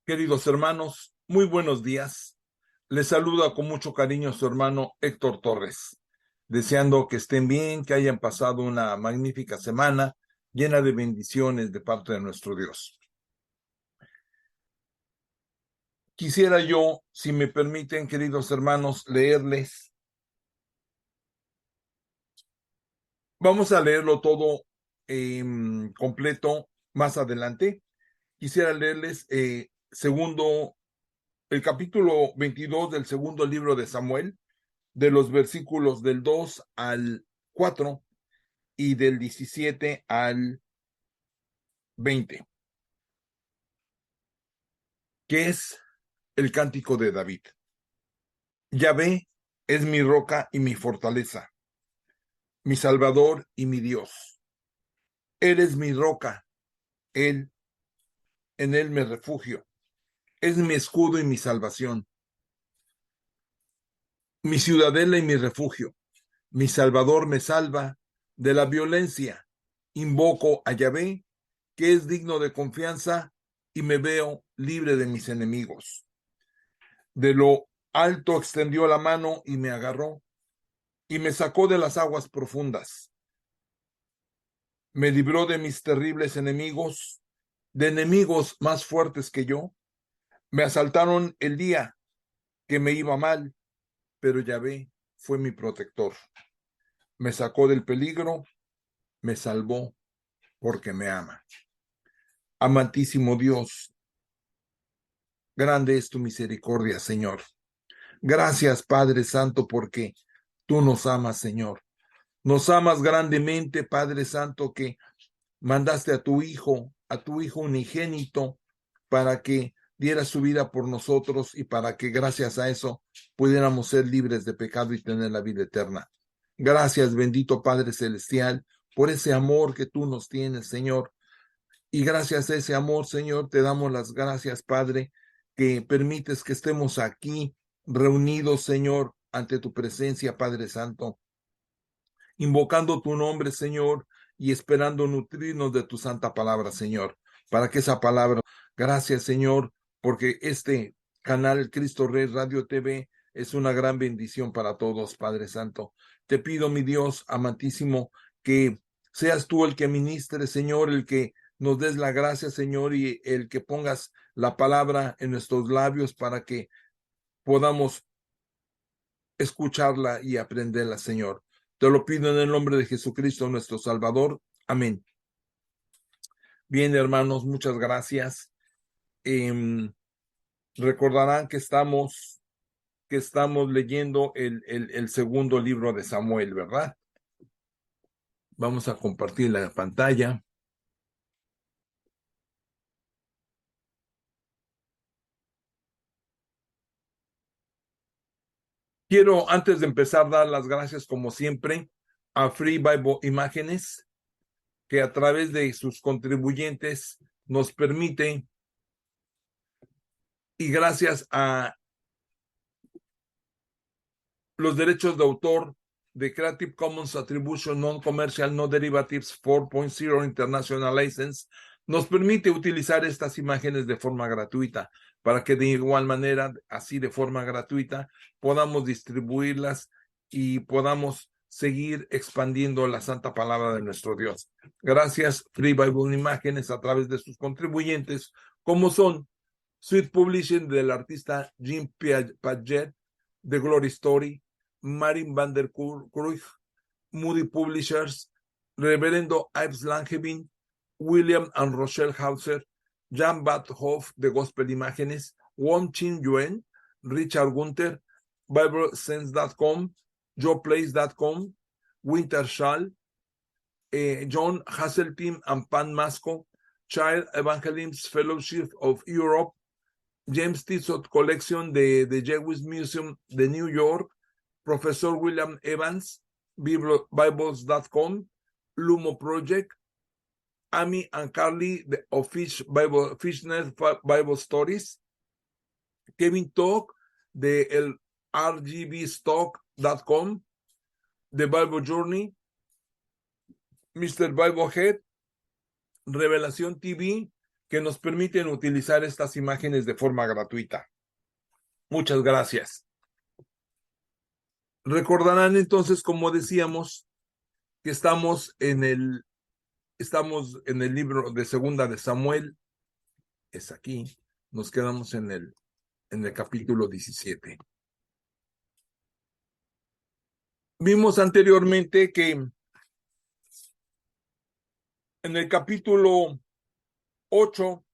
Queridos hermanos, muy buenos días. Les saluda con mucho cariño su hermano Héctor Torres, deseando que estén bien, que hayan pasado una magnífica semana llena de bendiciones de parte de nuestro Dios. Quisiera yo, si me permiten, queridos hermanos, leerles. Vamos a leerlo todo completo más adelante. Quisiera leerles el capítulo 22 del segundo libro de Samuel, de los versículos del 2 al 4 y del 17 al 20, que es el cántico de David. Yahvé es mi roca y mi fortaleza, mi salvador y mi Dios. Él es mi roca, en él me refugio. Es mi escudo y mi salvación, mi ciudadela y mi refugio. Mi salvador me salva de la violencia. Invoco a Yahvé, que es digno de confianza, y me veo libre de mis enemigos. De lo alto extendió la mano y me agarró, y me sacó de las aguas profundas. Me libró de mis terribles enemigos, de enemigos más fuertes que yo. Me asaltaron el día que me iba mal, pero Yahvé fue mi protector. Me sacó del peligro, me salvó porque me ama. Amantísimo Dios, grande es tu misericordia, Señor. Gracias, Padre Santo, porque tú nos amas, Señor. Nos amas grandemente, Padre Santo, que mandaste a tu Hijo unigénito, para que diera su vida por nosotros y para que gracias a eso pudiéramos ser libres de pecado y tener la vida eterna. Gracias, bendito Padre Celestial, por ese amor que tú nos tienes, Señor. Y gracias a ese amor, Señor, te damos las gracias, Padre, que permites que estemos aquí reunidos, Señor, ante tu presencia, Padre Santo, invocando tu nombre, Señor, y esperando nutrirnos de tu santa palabra, Señor, para que esa palabra, gracias, Señor, porque este canal Cristo Rey Radio TV es una gran bendición para todos, Padre Santo. Te pido, mi Dios amantísimo, que seas tú el que ministre, Señor, el que nos des la gracia, Señor, y el que pongas la palabra en nuestros labios para que podamos escucharla y aprenderla, Señor. Te lo pido en el nombre de Jesucristo, nuestro Salvador. Amén. Bien, hermanos, muchas gracias. Recordarán que estamos leyendo el segundo libro de Samuel, ¿verdad? Vamos a compartir la pantalla. Quiero, antes de empezar, dar las gracias, como siempre, a Free Bible Imágenes, que a través de sus contribuyentes nos permite, y gracias a los derechos de autor de Creative Commons Attribution Non-Commercial No Derivatives 4.0 International License, nos permite utilizar estas imágenes de forma gratuita, para que de igual manera, así de forma gratuita, podamos distribuirlas y podamos seguir expandiendo la santa palabra de nuestro Dios. Gracias, Free Bible Imágenes, a través de sus contribuyentes, como son Sweet Publishing del artista Jim Paget, The Glory Story, Marin van der Kruij, Moody Publishers, Reverendo Ives Langevin, William and Rochelle Hauser, Jan Bad Hoff de Gospel Imágenes, Wong Chin Yuen, Richard Gunther, BibleSense.com, JoePlace.com, Winter Schall, John Hasseltine and Pan Masco, Child Evangelism Fellowship of Europe, James Tissot Collection de Jewish Museum de New York, Profesor William Evans, Bibles.com, Lumo Project, Amy and Carly of Fishnet Bible Stories, Kevin Talk de el RGBstock.com, The Bible Journey, Mr. Bible Head, Revelación TV, que nos permiten utilizar estas imágenes de forma gratuita. Muchas gracias. Recordarán entonces, como decíamos, que estamos en el libro de Segunda de Samuel. Es aquí. Nos quedamos en el capítulo 17. Vimos anteriormente que en el capítulo 8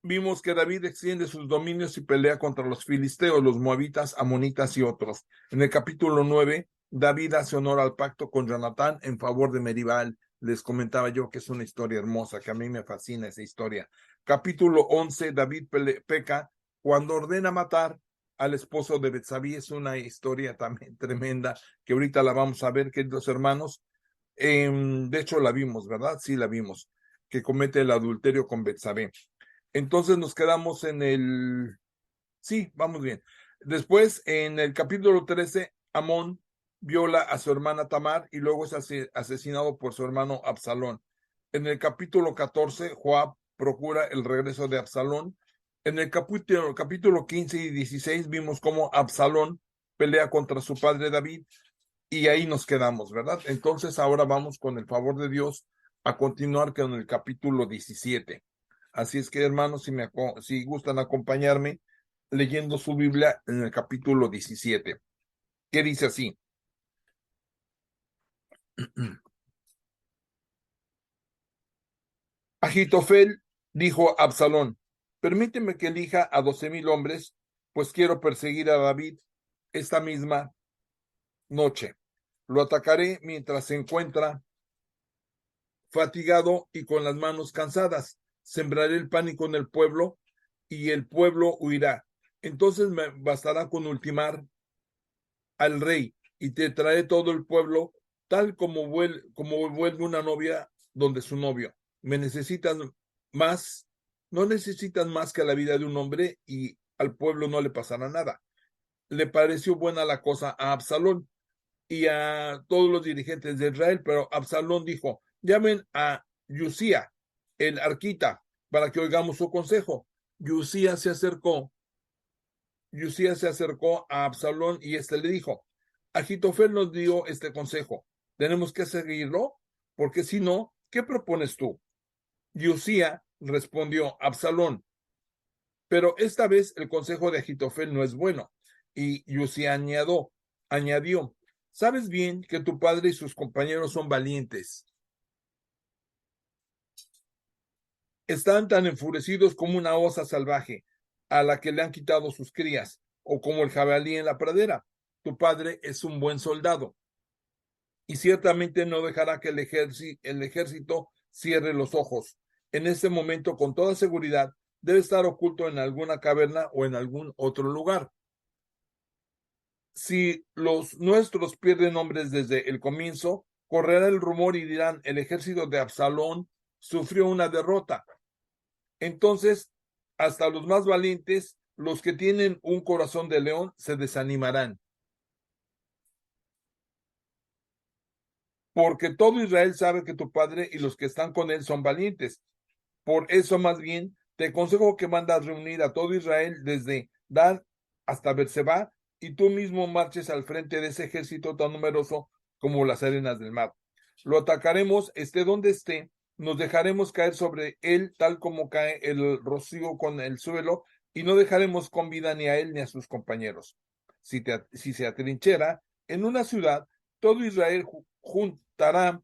vimos que David extiende sus dominios y pelea contra los filisteos, los moabitas, amonitas y otros. En el capítulo 9, David hace honor al pacto con Jonatán en favor de Meribal. Les comentaba yo que es una historia hermosa, que a mí me fascina esa historia. Capítulo 11, David peca cuando ordena matar al esposo de Betsabé. Es una historia también tremenda, que ahorita la vamos a ver, queridos hermanos. De hecho, la vimos, ¿verdad? Sí, la vimos, que comete el adulterio con Betsabé. Entonces nos quedamos en el... Sí, vamos bien. Después, en el capítulo 13, Amón viola a su hermana Tamar y luego es asesinado por su hermano Absalón. En el capítulo 14, Joab procura el regreso de Absalón. En el capítulo 15 y 16 vimos cómo Absalón pelea contra su padre David y ahí nos quedamos, ¿verdad? Entonces ahora vamos con el favor de Dios a continuar con el capítulo 17. Así es que, hermanos, si gustan acompañarme leyendo su Biblia en el capítulo 17, que dice así. Ahitofel dijo a Absalón: permíteme que elija a 12,000 hombres, pues quiero perseguir a David esta misma noche. Lo atacaré mientras se encuentra fatigado y con las manos cansadas. Sembraré el pánico en el pueblo y el pueblo huirá. Entonces me bastará con ultimar al rey y te traeré todo el pueblo tal como vuelve una novia donde su novio. Me necesitas más, no necesitas más que la vida de un hombre y al pueblo no le pasará nada. Le pareció buena la cosa a Absalón y a todos los dirigentes de Israel, pero Absalón dijo: llamen a Usía, el arquita, para que oigamos su consejo. Usía se acercó a Absalón y éste le dijo: Ahitofel nos dio este consejo, tenemos que seguirlo, porque si no, ¿qué propones tú? Usía respondió: Absalón, pero esta vez el consejo de Ahitofel no es bueno. Y Usía añadió: sabes bien que tu padre y sus compañeros son valientes. Están tan enfurecidos como una osa salvaje a la que le han quitado sus crías, o como el jabalí en la pradera. Tu padre es un buen soldado y ciertamente no dejará que el ejército cierre los ojos. En este momento, con toda seguridad, debe estar oculto en alguna caverna o en algún otro lugar. Si los nuestros pierden hombres desde el comienzo, correrá el rumor y dirán: el ejército de Absalón sufrió una derrota. Entonces, hasta los más valientes, los que tienen un corazón de león, se desanimarán. Porque todo Israel sabe que tu padre y los que están con él son valientes. Por eso, más bien, te aconsejo que mandas reunir a todo Israel desde Dan hasta Berseba, y tú mismo marches al frente de ese ejército tan numeroso como las arenas del mar. Lo atacaremos, esté donde esté, nos dejaremos caer sobre él tal como cae el rocío con el suelo, y no dejaremos con vida ni a él ni a sus compañeros. Si se atrinchera en una ciudad, todo Israel juntará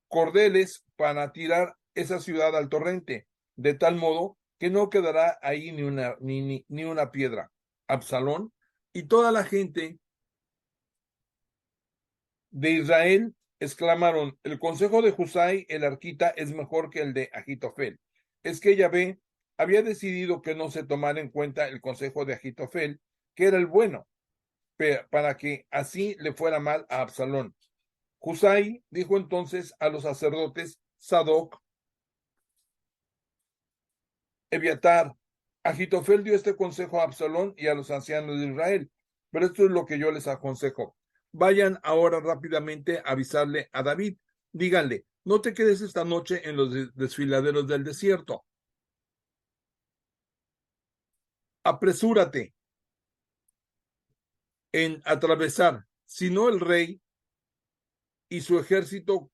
cordeles para tirar esa ciudad al torrente, de tal modo que no quedará ahí ni una piedra. Absalón y toda la gente de Israel exclamaron: el consejo de Husai el arquita es mejor que el de Ahitofel. Es que Yahvé había decidido que no se tomara en cuenta el consejo de Ahitofel, que era el bueno, para que así le fuera mal a Absalón. Husai dijo entonces a los sacerdotes Sadoc, Ebiatar: Ahitofel dio este consejo a Absalón y a los ancianos de Israel, pero esto es lo que yo les aconsejo. Vayan ahora rápidamente a avisarle a David. Díganle: no te quedes esta noche en los desfiladeros del desierto. Apresúrate en atravesar, si no el rey y su ejército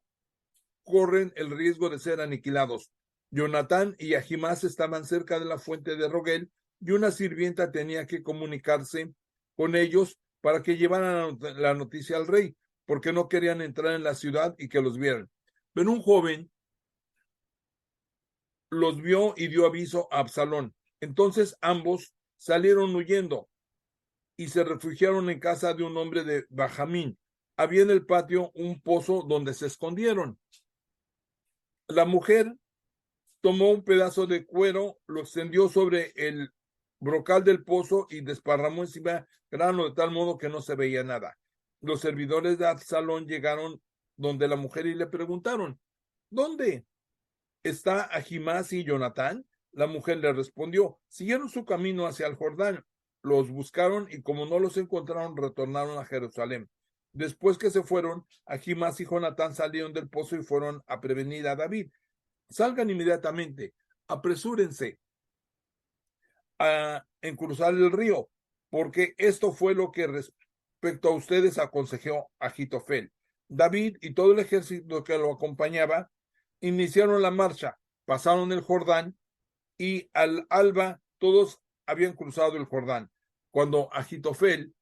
corren el riesgo de ser aniquilados. Jonatán y Ahimás estaban cerca de la fuente de Rogel y una sirvienta tenía que comunicarse con ellos para que llevaran la noticia al rey, porque no querían entrar en la ciudad y que los vieran. Pero un joven los vio y dio aviso a Absalón. Entonces ambos salieron huyendo y se refugiaron en casa de un hombre de Bajamín. Había en el patio un pozo donde se escondieron. La mujer tomó un pedazo de cuero, lo extendió sobre el brocal del pozo y desparramó encima grano de tal modo que no se veía nada. Los servidores de Absalón llegaron donde la mujer y le preguntaron, ¿dónde está Ahimás y Jonatán? La mujer le respondió, siguieron su camino hacia el Jordán, los buscaron y como no los encontraron, retornaron a Jerusalén. Después que se fueron, Ahimás y Jonatán salieron del pozo y fueron a prevenir a David. Salgan inmediatamente, apresúrense en cruzar el río, porque esto fue lo que respecto a ustedes aconsejó Ahitofel. David y todo el ejército que lo acompañaba iniciaron la marcha, pasaron el Jordán y al alba todos habían cruzado el Jordán. Cuando Ahitofel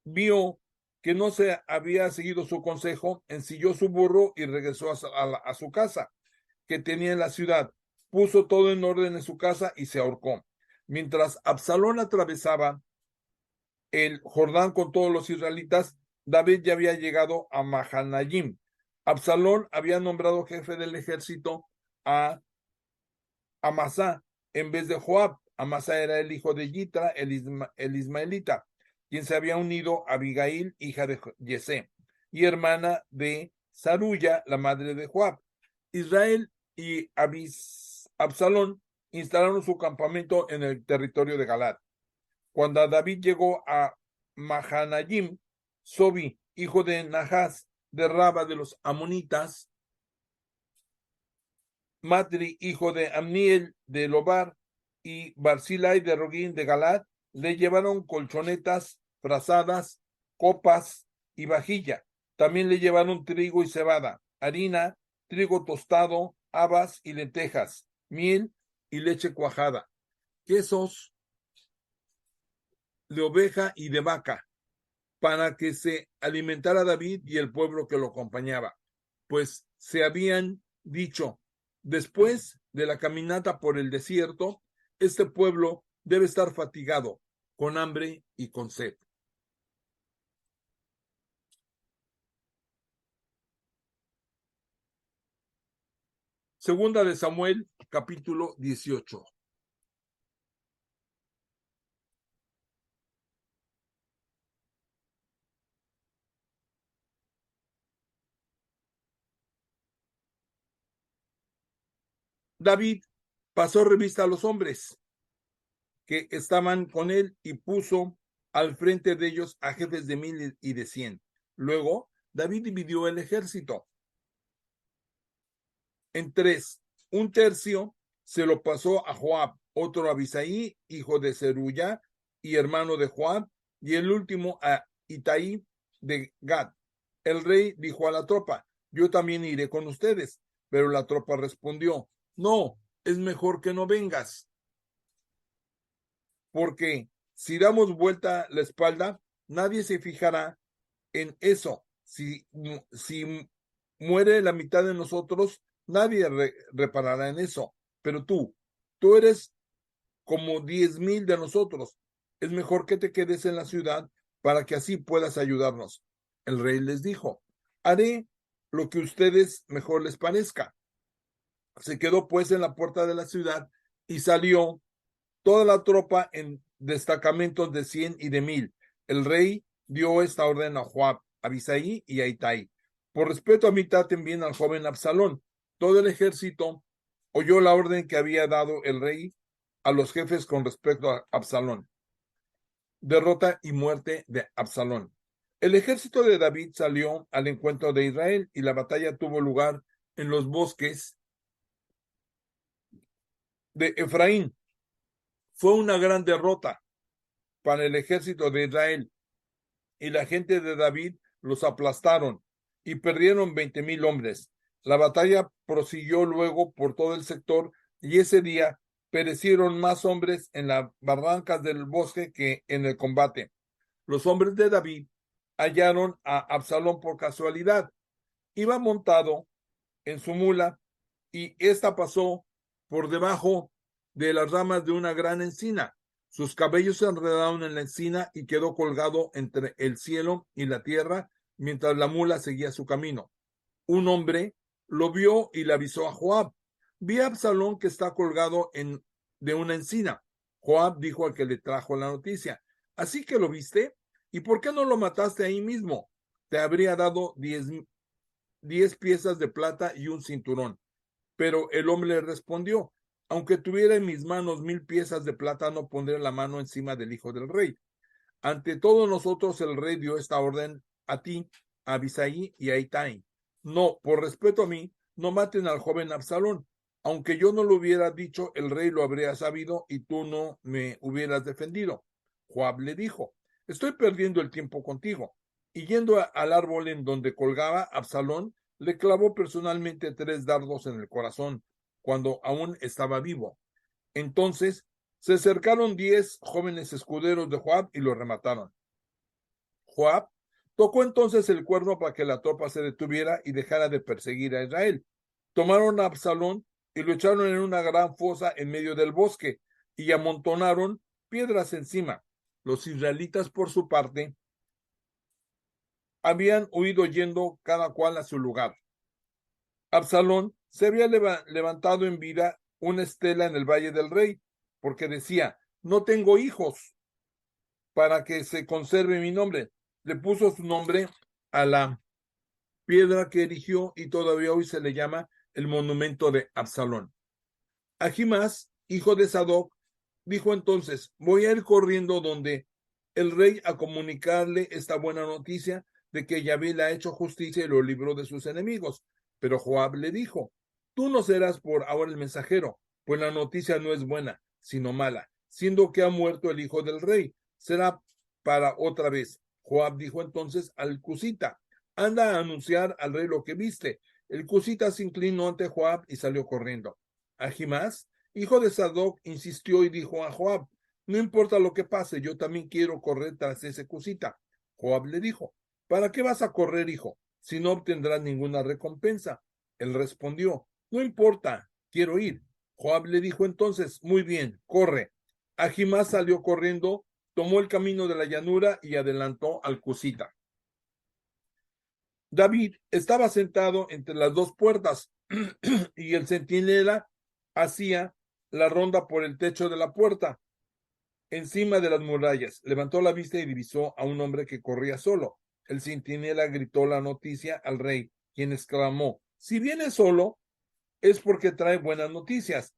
vio que no se había seguido su consejo, ensilló su burro y regresó a su casa que tenía en la ciudad, puso todo en orden en su casa y se ahorcó. Mientras Absalón atravesaba el Jordán con todos los israelitas, David ya había llegado a Mahanayim. Absalón había nombrado jefe del ejército a Amasá en vez de Joab. Amasá era el hijo de Yitra, el ismaelita, quien se había unido a Abigail, hija de Yesé, y hermana de Saruya, la madre de Joab. Israel y Absalón instalaron su campamento en el territorio de Galad. Cuando David llegó a Mahanayim, Sobi, hijo de Nahas, de Raba de los amonitas, Matri, hijo de Amniel de Lobar, y Barzilai de Rogín de Galad, le llevaron colchonetas, frazadas, copas y vajilla. También le llevaron trigo y cebada, harina, trigo tostado, habas y lentejas, miel y leche cuajada, quesos de oveja y de vaca, para que se alimentara David y el pueblo que lo acompañaba, pues se habían dicho, después de la caminata por el desierto, este pueblo debe estar fatigado, con hambre y con sed. Segunda de Samuel, capítulo 18. David pasó revista a los hombres que estaban con él y puso al frente de ellos a jefes de 1000 y de 100. Luego, David dividió el ejército en tres. Un tercio se lo pasó a Joab, otro a Abisaí, hijo de Zeruya y hermano de Joab, y el último a Itaí de Gad. El rey dijo a la tropa, yo también iré con ustedes, pero la tropa respondió, no, es mejor que no vengas, porque si damos vuelta la espalda, nadie se fijará en eso. Si muere la mitad de nosotros, nadie reparará en eso. Pero tú eres como 10,000 de nosotros. Es mejor que te quedes en la ciudad para que así puedas ayudarnos. El rey les dijo, haré lo que a ustedes mejor les parezca. Se quedó pues en la puerta de la ciudad y salió toda la tropa en destacamentos de 100 y de 1000. El rey dio esta orden a Joab, a Abisaí y a Itai. Por respeto a mitad también al joven Absalón. Todo el ejército oyó la orden que había dado el rey a los jefes con respecto a Absalón. Derrota y muerte de Absalón. El ejército de David salió al encuentro de Israel y la batalla tuvo lugar en los bosques de Efraín. Fue una gran derrota para el ejército de Israel, y la gente de David los aplastaron y perdieron 20,000 hombres. La batalla prosiguió luego por todo el sector, y ese día perecieron más hombres en las barrancas del bosque que en el combate. Los hombres de David hallaron a Absalón por casualidad. Iba montado en su mula, y ésta pasó por debajo de las ramas de una gran encina. Sus cabellos se enredaron en la encina y quedó colgado entre el cielo y la tierra mientras la mula seguía su camino. Un hombre lo vio y le avisó a Joab: vi a Absalón que está colgado de una encina. Joab dijo al que le trajo la noticia: ¿así que lo viste? ¿Y por qué no lo mataste ahí mismo? Te habría dado 10 piezas de plata y un cinturón. Pero el hombre le respondió: aunque tuviera en mis manos 1,000 piezas de plata, no pondré la mano encima del hijo del rey. Ante todos nosotros el rey dio esta orden a ti, a Abisai y a Itai: no, por respeto a mí, no maten al joven Absalón. Aunque yo no lo hubiera dicho, el rey lo habría sabido y tú no me hubieras defendido. Joab le dijo: estoy perdiendo el tiempo contigo. Y yendo al árbol en donde colgaba Absalón, le clavó personalmente 3 dardos en el corazón cuando aún estaba vivo. Entonces se acercaron 10 jóvenes escuderos de Joab y lo remataron. Joab tocó entonces el cuerno para que la tropa se detuviera y dejara de perseguir a Israel. Tomaron a Absalón y lo echaron en una gran fosa en medio del bosque y amontonaron piedras encima. Los israelitas, por su parte, habían huido yendo cada cual a su lugar. Absalón se había levantado en vida una estela en el Valle del Rey, porque decía: no tengo hijos para que se conserve mi nombre. Le puso su nombre a la piedra que erigió, y todavía hoy se le llama el monumento de Absalón. Ahimás, hijo de Sadoc, dijo entonces: voy a ir corriendo donde el rey a comunicarle esta buena noticia de que Yahvé le ha hecho justicia y lo libró de sus enemigos. Pero Joab le dijo: tú no serás por ahora el mensajero, pues la noticia no es buena, sino mala, siendo que ha muerto el hijo del rey. Será para otra vez. Joab dijo entonces al cusita: anda a anunciar al rey lo que viste. El cusita se inclinó ante Joab y salió corriendo. Ahimás, hijo de Sadoc, insistió y dijo a Joab: no importa lo que pase, yo también quiero correr tras ese cusita. Joab le dijo: ¿para qué vas a correr, hijo, si no obtendrás ninguna recompensa? Él respondió: no importa, quiero ir. Joab le dijo entonces: muy bien, corre. Ahimás salió corriendo, tomó el camino de la llanura y adelantó al cusita. David estaba sentado entre las 2 puertas y el centinela hacía la ronda por el techo de la puerta, encima de las murallas. Levantó la vista y divisó a un hombre que corría solo. El centinela gritó la noticia al rey, quien exclamó: si viene solo, es porque trae buenas noticias.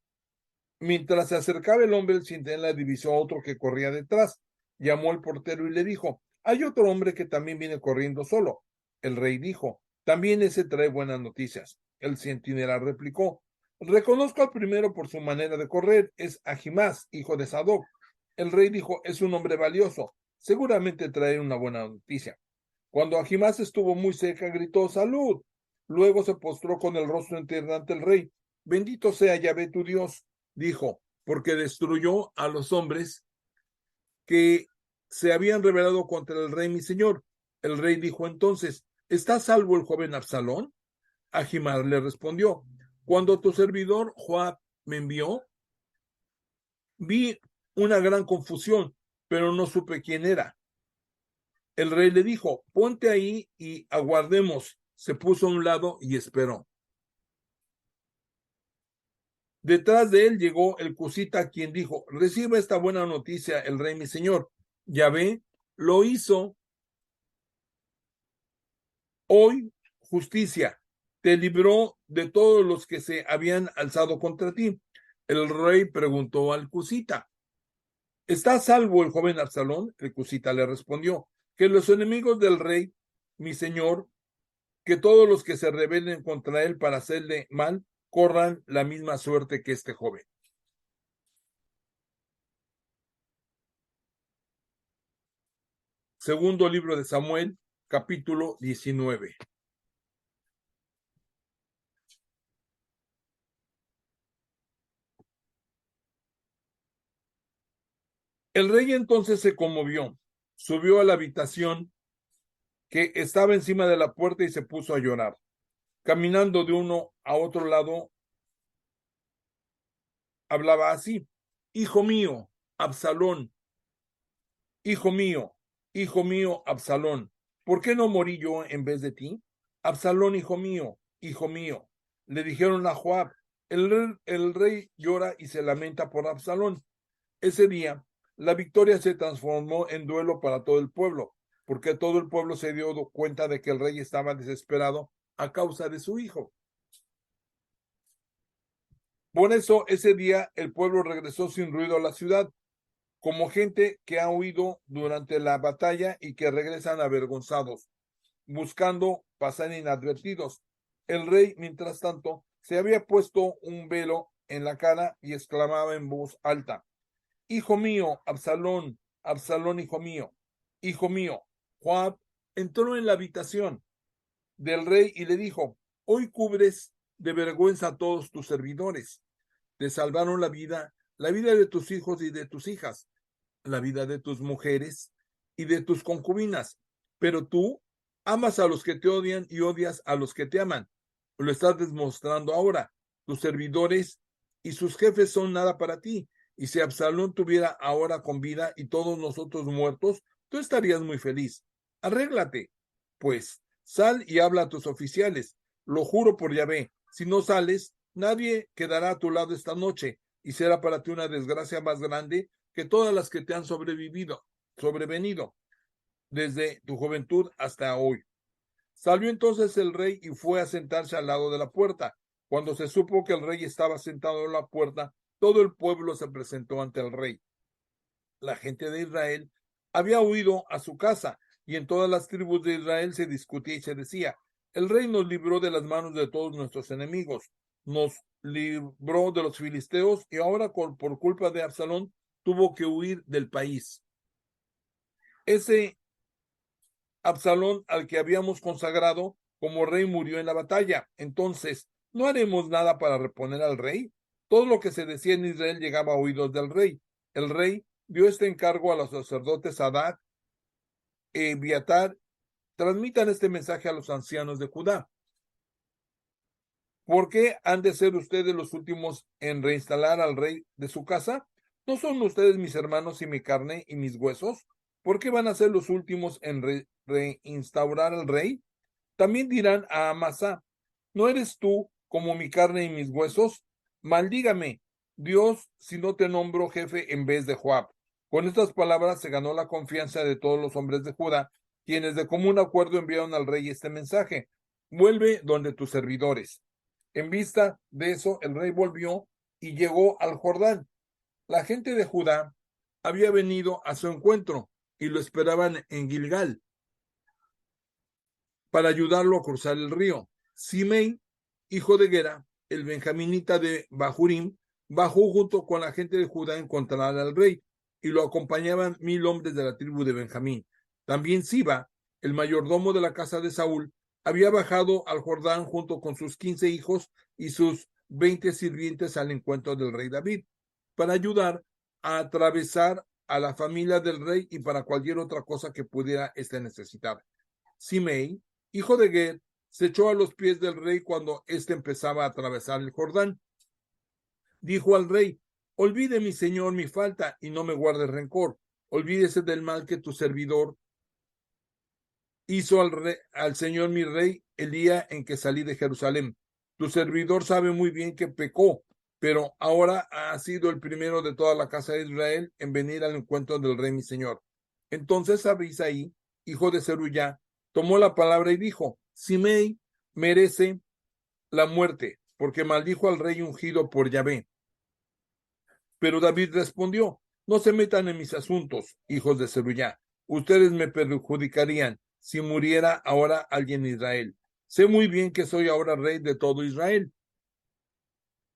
Mientras se acercaba el hombre, el centinela divisó a otro que corría detrás. Llamó al portero y le dijo: hay otro hombre que también viene corriendo solo. El rey dijo: también ese trae buenas noticias. El centinela replicó: reconozco al primero por su manera de correr, es Ahimás, hijo de Sadoc. El rey dijo: es un hombre valioso, seguramente trae una buena noticia. Cuando Ahimás estuvo muy cerca, gritó: salud. Luego se postró con el rostro en tierra ante el rey. Bendito sea Yahvé tu Dios, dijo, porque destruyó a los hombres que se habían rebelado contra el rey mi señor. El rey dijo entonces: ¿está salvo el joven Absalón? Ahimás le respondió: cuando tu servidor Joab me envió, vi una gran confusión, pero no supe quién era. El rey le dijo: ponte ahí y aguardemos. Se puso a un lado y esperó. Detrás de él llegó el cusita, quien dijo: reciba esta buena noticia el rey mi señor. Yahvé lo hizo hoy justicia, te libró de todos los que se habían alzado contra ti. El rey preguntó al cusita: ¿está salvo el joven Absalón? El cusita le respondió: que los enemigos del rey, mi señor, que todos los que se rebelen contra él para hacerle mal corran la misma suerte que este joven. Segundo libro de Samuel, capítulo 19. El rey entonces se conmovió, subió a la habitación que estaba encima de la puerta y se puso a llorar. Caminando de uno a otro lado, hablaba así: Hijo mío, Absalón, hijo mío, Absalón, ¿por qué no morí yo en vez de ti? Absalón, hijo mío, le dijeron a Joab. El rey llora y se lamenta por Absalón. Ese día, la victoria se transformó en duelo para todo el pueblo, porque todo el pueblo se dio cuenta de que el rey estaba desesperado a causa de su hijo. Por eso, ese día, el pueblo regresó sin ruido a la ciudad, como gente que ha huido durante la batalla y que regresan avergonzados, buscando pasar inadvertidos. El rey, mientras tanto, se había puesto un velo en la cara y exclamaba en voz alta: Hijo mío, Absalón, Absalón, hijo mío, hijo mío. Joab entró en la habitación del rey y le dijo: Hoy cubres de vergüenza a todos tus servidores. Te salvaron la vida de tus hijos y de tus hijas, la vida de tus mujeres y de tus concubinas. Pero tú amas a los que te odian y odias a los que te aman. Lo estás demostrando ahora. Tus servidores y sus jefes son nada para ti. Y si Absalón tuviera ahora con vida y todos nosotros muertos, tú estarías muy feliz. Arréglate, pues, sal y habla a tus oficiales. Lo juro por Yahvé, si no sales, nadie quedará a tu lado esta noche, y será para ti una desgracia más grande que todas las que te han sobrevenido, desde tu juventud hasta hoy. Salió entonces el rey y fue a sentarse al lado de la puerta. Cuando se supo que el rey estaba sentado en la puerta, todo el pueblo se presentó ante el rey. La gente de Israel había huido a su casa, y en todas las tribus de Israel se discutía y se decía: el rey nos libró de las manos de todos nuestros enemigos, nos libró de los filisteos, y ahora por culpa de Absalón tuvo que huir del país. Ese Absalón al que habíamos consagrado como rey murió en la batalla. Entonces, ¿no haremos nada para reponer al rey? Todo lo que se decía en Israel llegaba a oídos del rey. El rey dio este encargo a los sacerdotes Sadat y Abiatar: transmitan este mensaje a los ancianos de Judá. ¿Por qué han de ser ustedes los últimos en reinstalar al rey de su casa? ¿No son ustedes mis hermanos y mi carne y mis huesos? ¿Por qué van a ser los últimos en reinstaurar al rey? También dirán a Amasá: ¿no eres tú como mi carne y mis huesos? Maldígame Dios si no te nombro jefe en vez de Joab. Con estas palabras se ganó la confianza de todos los hombres de Judá, quienes de común acuerdo enviaron al rey este mensaje: vuelve donde tus servidores. En vista de eso, el rey volvió y llegó al Jordán. La gente de Judá había venido a su encuentro y lo esperaban en Gilgal para ayudarlo a cruzar el río. Simei, hijo de Gera, el benjaminita de Bahurim, bajó junto con la gente de Judá a encontrar al rey, y lo acompañaban 1000 hombres de la tribu de Benjamín. También Siba, el mayordomo de la casa de Saúl, había bajado al Jordán junto con sus 15 hijos y sus 20 sirvientes al encuentro del rey David, para ayudar a atravesar a la familia del rey y para cualquier otra cosa que pudiera necesitar. Simei, hijo de Ger, se echó a los pies del rey cuando éste empezaba a atravesar el Jordán. Dijo al rey: olvide mi señor mi falta y no me guarde rencor. Olvídese del mal que tu servidor hizo al señor mi rey el día en que salí de Jerusalén. Tu servidor sabe muy bien que pecó, pero ahora ha sido el primero de toda la casa de Israel en venir al encuentro del rey mi señor. Entonces Abisai, hijo de Zerullá, tomó la palabra y dijo: Simei merece la muerte, porque maldijo al rey ungido por Yahvé. Pero David respondió: no se metan en mis asuntos, hijos de Zerullá. Ustedes me perjudicarían si muriera ahora alguien en Israel. Sé muy bien que soy ahora rey de todo Israel.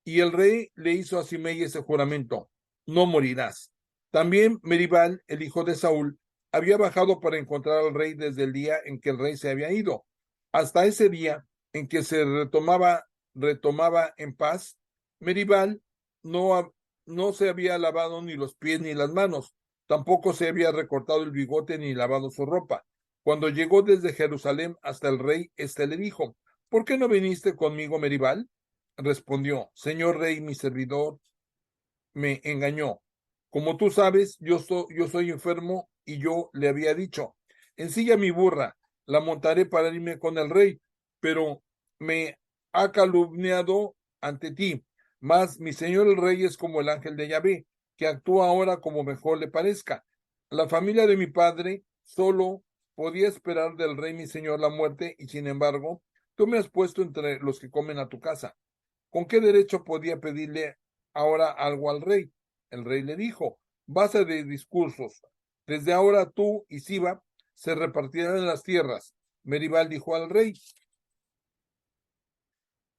Y el rey le hizo a Simei ese juramento: no morirás. También Meribal, el hijo de Saúl, había bajado para encontrar al rey desde el día en que el rey se había ido, hasta ese día en que se retomaba en paz. Meribal no se había lavado ni los pies ni las manos, tampoco se había recortado el bigote ni lavado su ropa. Cuando llegó desde Jerusalén hasta el rey, éste le dijo: ¿por qué no viniste conmigo, Meribal? Respondió: señor rey, mi servidor me engañó. Como tú sabes, yo soy enfermo, y yo le había dicho: ensilla mi burra, la montaré para irme con el rey, pero me ha calumniado ante ti. Mas mi señor el rey es como el ángel de Yahvé, que actúa ahora como mejor le parezca. La familia de mi padre solo podía esperar del rey mi señor la muerte, y sin embargo, tú me has puesto entre los que comen a tu casa. ¿Con qué derecho podía pedirle ahora algo al rey? El rey le dijo: base de discursos. Desde ahora tú y Siba se repartirán las tierras. Meribal dijo al rey: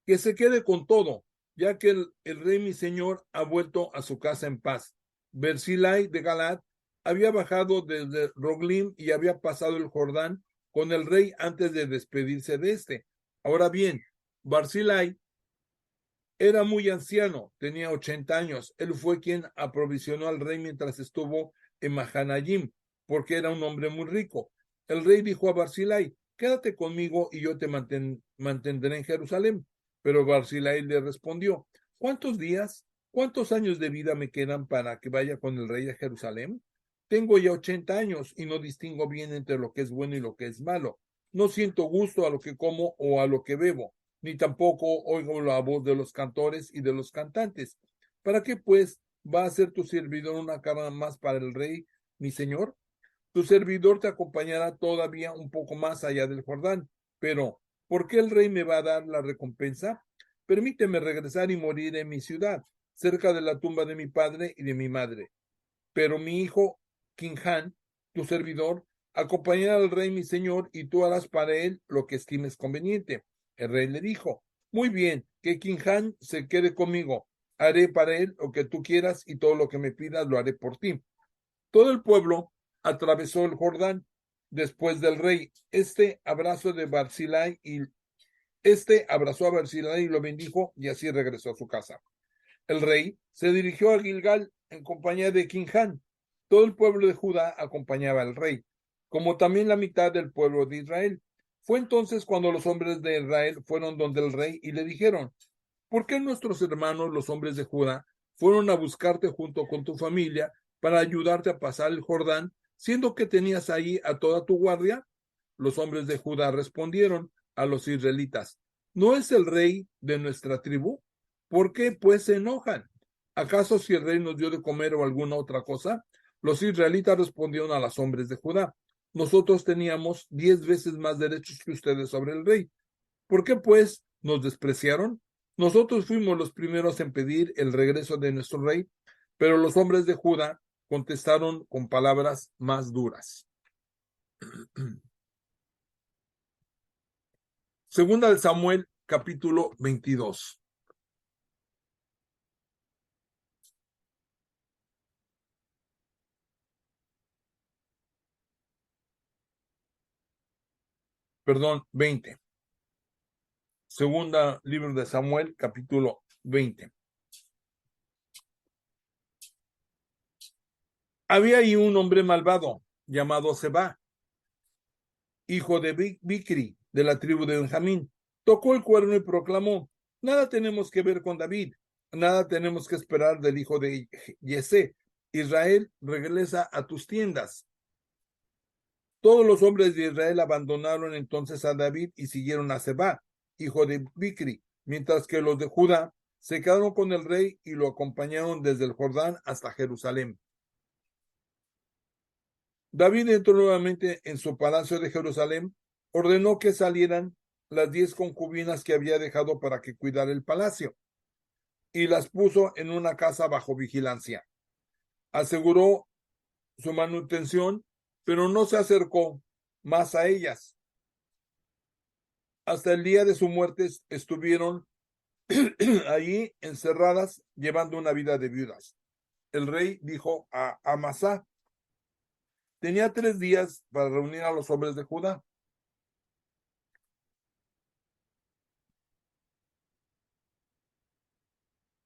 que se quede con todo, ya que el rey mi señor ha vuelto a su casa en paz. Berzilai de Galad había bajado desde Roglim y había pasado el Jordán con el rey antes de despedirse de este. Ahora bien, Barzilai era muy anciano, tenía 80 años. Él fue quien aprovisionó al rey mientras estuvo en Mahanayim, porque era un hombre muy rico. El rey dijo a Barzilai: quédate conmigo y yo te mantendré en Jerusalén. Pero Barzilai le respondió: ¿cuántos días, cuántos años de vida me quedan para que vaya con el rey a Jerusalén? Tengo ya 80 años y no distingo bien entre lo que es bueno y lo que es malo. No siento gusto a lo que como o a lo que bebo, ni tampoco oigo la voz de los cantores y de los cantantes. ¿Para qué, pues, va a ser tu servidor una carga más para el rey, mi señor? Tu servidor te acompañará todavía un poco más allá del Jordán. Pero, ¿por qué el rey me va a dar la recompensa? Permíteme regresar y morir en mi ciudad, cerca de la tumba de mi padre y de mi madre. Pero mi hijo Kinhan, tu servidor, acompañará al rey mi señor, y tú harás para él lo que estimes conveniente. El rey le dijo: muy bien, que Kinhan se quede conmigo. Haré para él lo que tú quieras, y todo lo que me pidas lo haré por ti. Todo el pueblo atravesó el Jordán después del rey. Este abrazó a Barzilai y lo bendijo, y así regresó a su casa. El rey se dirigió a Gilgal en compañía de Kinhan. Todo el pueblo de Judá acompañaba al rey, como también la mitad del pueblo de Israel. Fue entonces cuando los hombres de Israel fueron donde el rey y le dijeron: ¿por qué nuestros hermanos, los hombres de Judá, fueron a buscarte junto con tu familia para ayudarte a pasar el Jordán, siendo que tenías ahí a toda tu guardia? Los hombres de Judá respondieron a los israelitas: ¿no es el rey de nuestra tribu? ¿Por qué, pues, se enojan? ¿Acaso si el rey nos dio de comer o alguna otra cosa? Los israelitas respondieron a los hombres de Judá: nosotros teníamos 10 veces más derechos que ustedes sobre el rey. ¿Por qué, pues, nos despreciaron? Nosotros fuimos los primeros en pedir el regreso de nuestro rey, pero los hombres de Judá contestaron con palabras más duras. Segunda de Samuel, capítulo 22. Perdón, 20. Segunda libro de Samuel, capítulo 20. Había ahí un hombre malvado llamado Seba, hijo de Bicri, de la tribu de Benjamín. Tocó el cuerno y proclamó: nada tenemos que ver con David, nada tenemos que esperar del hijo de Yesé. Israel, regresa a tus tiendas. Todos los hombres de Israel abandonaron entonces a David y siguieron a Seba, hijo de Bicri, mientras que los de Judá se quedaron con el rey y lo acompañaron desde el Jordán hasta Jerusalén. David entró nuevamente en su palacio de Jerusalén, ordenó que salieran las 10 concubinas que había dejado para que cuidara el palacio, y las puso en una casa bajo vigilancia. Aseguró su manutención, pero no se acercó más a ellas. hasta el día de su muerte estuvieron allí encerradas, llevando una vida de viudas. El rey dijo a Amasá: tenía 3 días para reunir a los hombres de Judá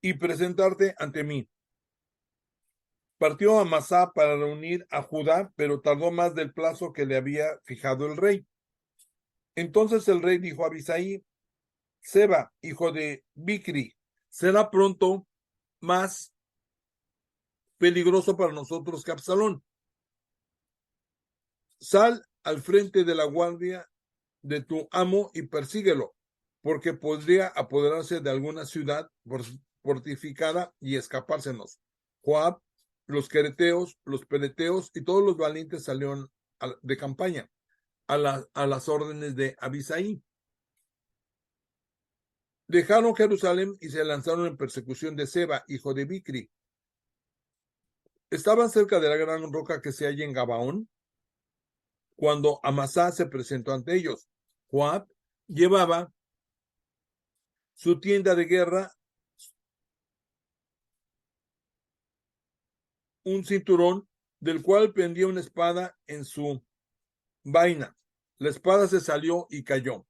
y presentarte ante mí. Partió Amasá para reunir a Judá, pero tardó más del plazo que le había fijado el rey. Entonces el rey dijo a Abisaí: Seba, hijo de Bicri, será pronto más peligroso para nosotros que Absalón. Sal al frente de la guardia de tu amo y persíguelo, porque podría apoderarse de alguna ciudad fortificada y escapársenos. Joab, los quereteos, los peleteos y todos los valientes salieron de campaña a las órdenes de Abisaí. Dejaron Jerusalén y se lanzaron en persecución de Seba, hijo de Bicri. Estaban cerca de la gran roca que se halla en Gabaón, cuando Amasá se presentó ante ellos. Joab llevaba su tienda de guerra, un cinturón del cual pendía una espada en su vaina. La espada se salió y cayó.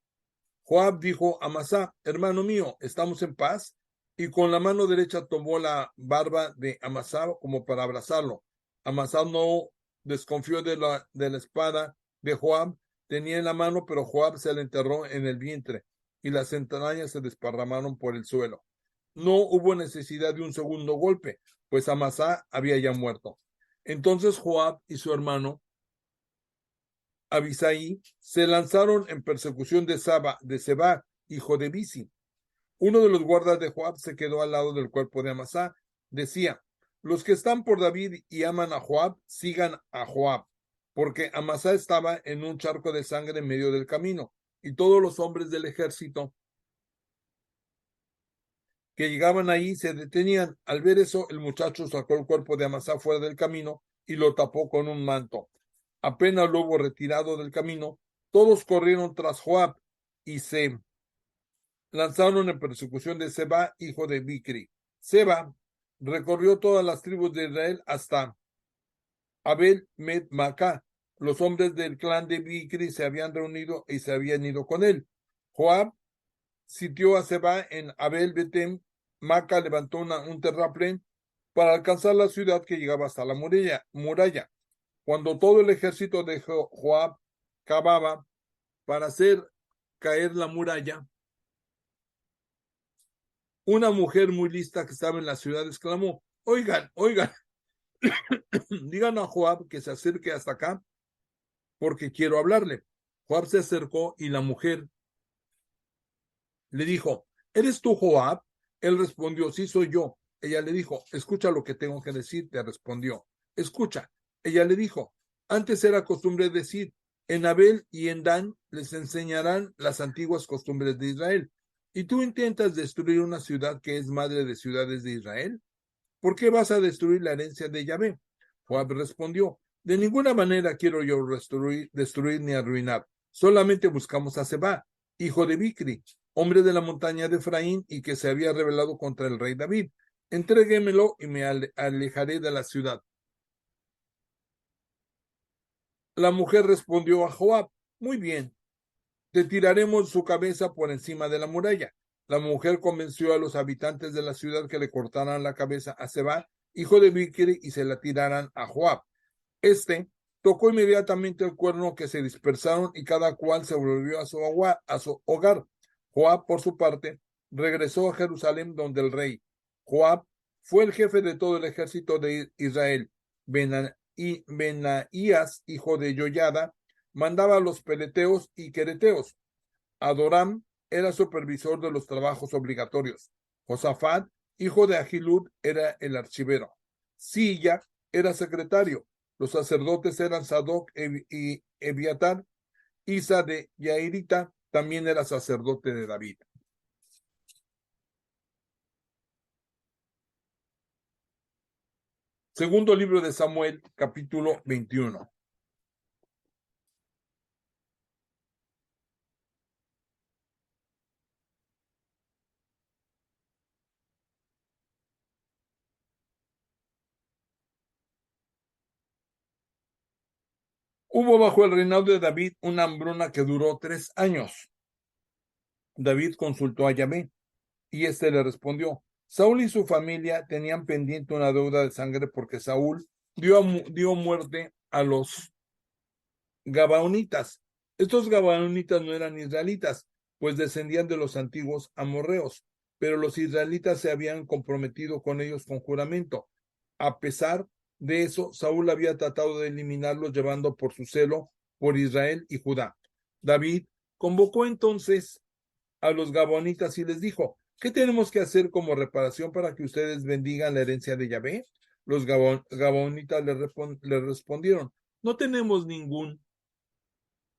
Joab dijo a Amasá: hermano mío, ¿estamos en paz? Y con la mano derecha tomó la barba de Amasá como para abrazarlo. Amasá no desconfió de la espada de Joab, tenía en la mano, pero Joab se la enterró en el vientre y las entrañas se desparramaron por el suelo. No hubo necesidad de un segundo golpe, pues Amasá había ya muerto. Entonces Joab y su hermano Abisaí se lanzaron en persecución de Seba, hijo de Bisi. Uno de los guardas de Joab se quedó al lado del cuerpo de Amasá. Decía: los que están por David y aman a Joab, sigan a Joab, porque Amasá estaba en un charco de sangre en medio del camino, y todos los hombres del ejército que llegaban ahí se detenían. Al ver eso, el muchacho sacó el cuerpo de Amasá fuera del camino y lo tapó con un manto. Apenas lo hubo retirado del camino, todos corrieron tras Joab y se lanzaron en persecución de Seba, hijo de Bicri. Seba recorrió todas las tribus de Israel hasta Abel Med Maacá. Los hombres del clan de Bicri se habían reunido y se habían ido con él. Joab sitió a Seba en Abel Betem. Maca levantó un terraplén para alcanzar la ciudad que llegaba hasta la muralla. Cuando todo el ejército de Joab cavaba para hacer caer la muralla, una mujer muy lista que estaba en la ciudad exclamó: oigan, oigan, digan a Joab que se acerque hasta acá porque quiero hablarle. Joab se acercó y la mujer le dijo: ¿eres tú, Joab? Él respondió: sí, soy yo. Ella le dijo: escucha lo que tengo que decirte. Respondió: escucha. Ella le dijo: antes era costumbre decir, en Abel y en Dan les enseñarán las antiguas costumbres de Israel. ¿Y tú intentas destruir una ciudad que es madre de ciudades de Israel? ¿Por qué vas a destruir la herencia de Yahvé? Joab respondió: de ninguna manera quiero yo destruir ni arruinar. Solamente buscamos a Seba, hijo de Bicri, hombre de la montaña de Efraín y que se había rebelado contra el rey David. Entréguemelo y me alejaré de la ciudad. La mujer respondió a Joab: muy bien, te tiraremos su cabeza por encima de la muralla. La mujer convenció a los habitantes de la ciudad que le cortaran la cabeza a Seba, hijo de Bicri, y se la tiraran a Joab. Este tocó inmediatamente el cuerno, que se dispersaron y cada cual se volvió a su hogar. Joab, por su parte, regresó a Jerusalén donde el rey. Joab fue el jefe de todo el ejército de Israel. Benaías, hijo de Joiada, mandaba a los peleteos y quereteos. Adoram era supervisor de los trabajos obligatorios. Josafat, hijo de Ahilud, era el archivero. Silla era secretario. Los sacerdotes eran Sadoc y Ebiatar. Isa de Yairita también era sacerdote de David. Segundo libro de Samuel, capítulo 21. Hubo bajo el reinado de David una hambruna que duró 3 años. David consultó a Yahvé y éste le respondió: Saúl y su familia tenían pendiente una deuda de sangre porque Saúl dio muerte a los Gabaonitas. Estos Gabaonitas no eran israelitas, pues descendían de los antiguos amorreos, pero los israelitas se habían comprometido con ellos con juramento. A pesar de eso, Saúl había tratado de eliminarlos llevando por su celo por Israel y Judá. David convocó entonces a los Gabaonitas y les dijo: ¿qué tenemos que hacer como reparación para que ustedes bendigan la herencia de Yahvé? Los Gabaonitas le respondieron: no tenemos ningún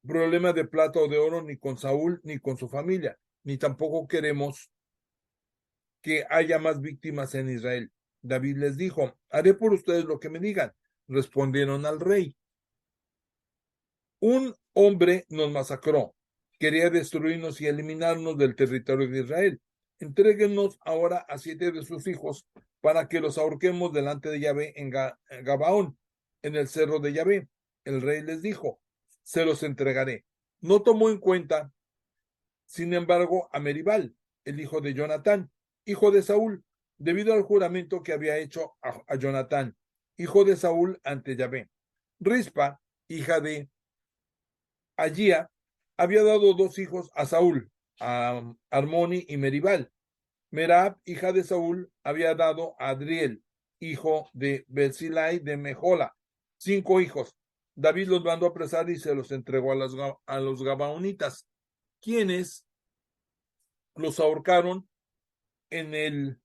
problema de plata o de oro ni con Saúl ni con su familia, ni tampoco queremos que haya más víctimas en Israel. David les dijo: haré por ustedes lo que me digan. Respondieron al rey: un hombre nos masacró, quería destruirnos y eliminarnos del territorio de Israel. Entréguenos ahora a 7 de sus hijos para que los ahorquemos delante de Yahvé en Gabaón, en el cerro de Yahvé. El rey les dijo: se los entregaré. No tomó en cuenta, sin embargo, a Meribal, el hijo de Jonatán, hijo de Saúl, debido al juramento que había hecho a Jonatán, hijo de Saúl, ante Yahvé. Rispa, hija de Agía, había dado 2 hijos a Saúl, a Armoni y Meribal. Merab, hija de Saúl, había dado a Adriel, hijo de Berzilai de Mejola, 5 hijos. David los mandó a apresar y se los entregó a los Gabaonitas, quienes los ahorcaron en el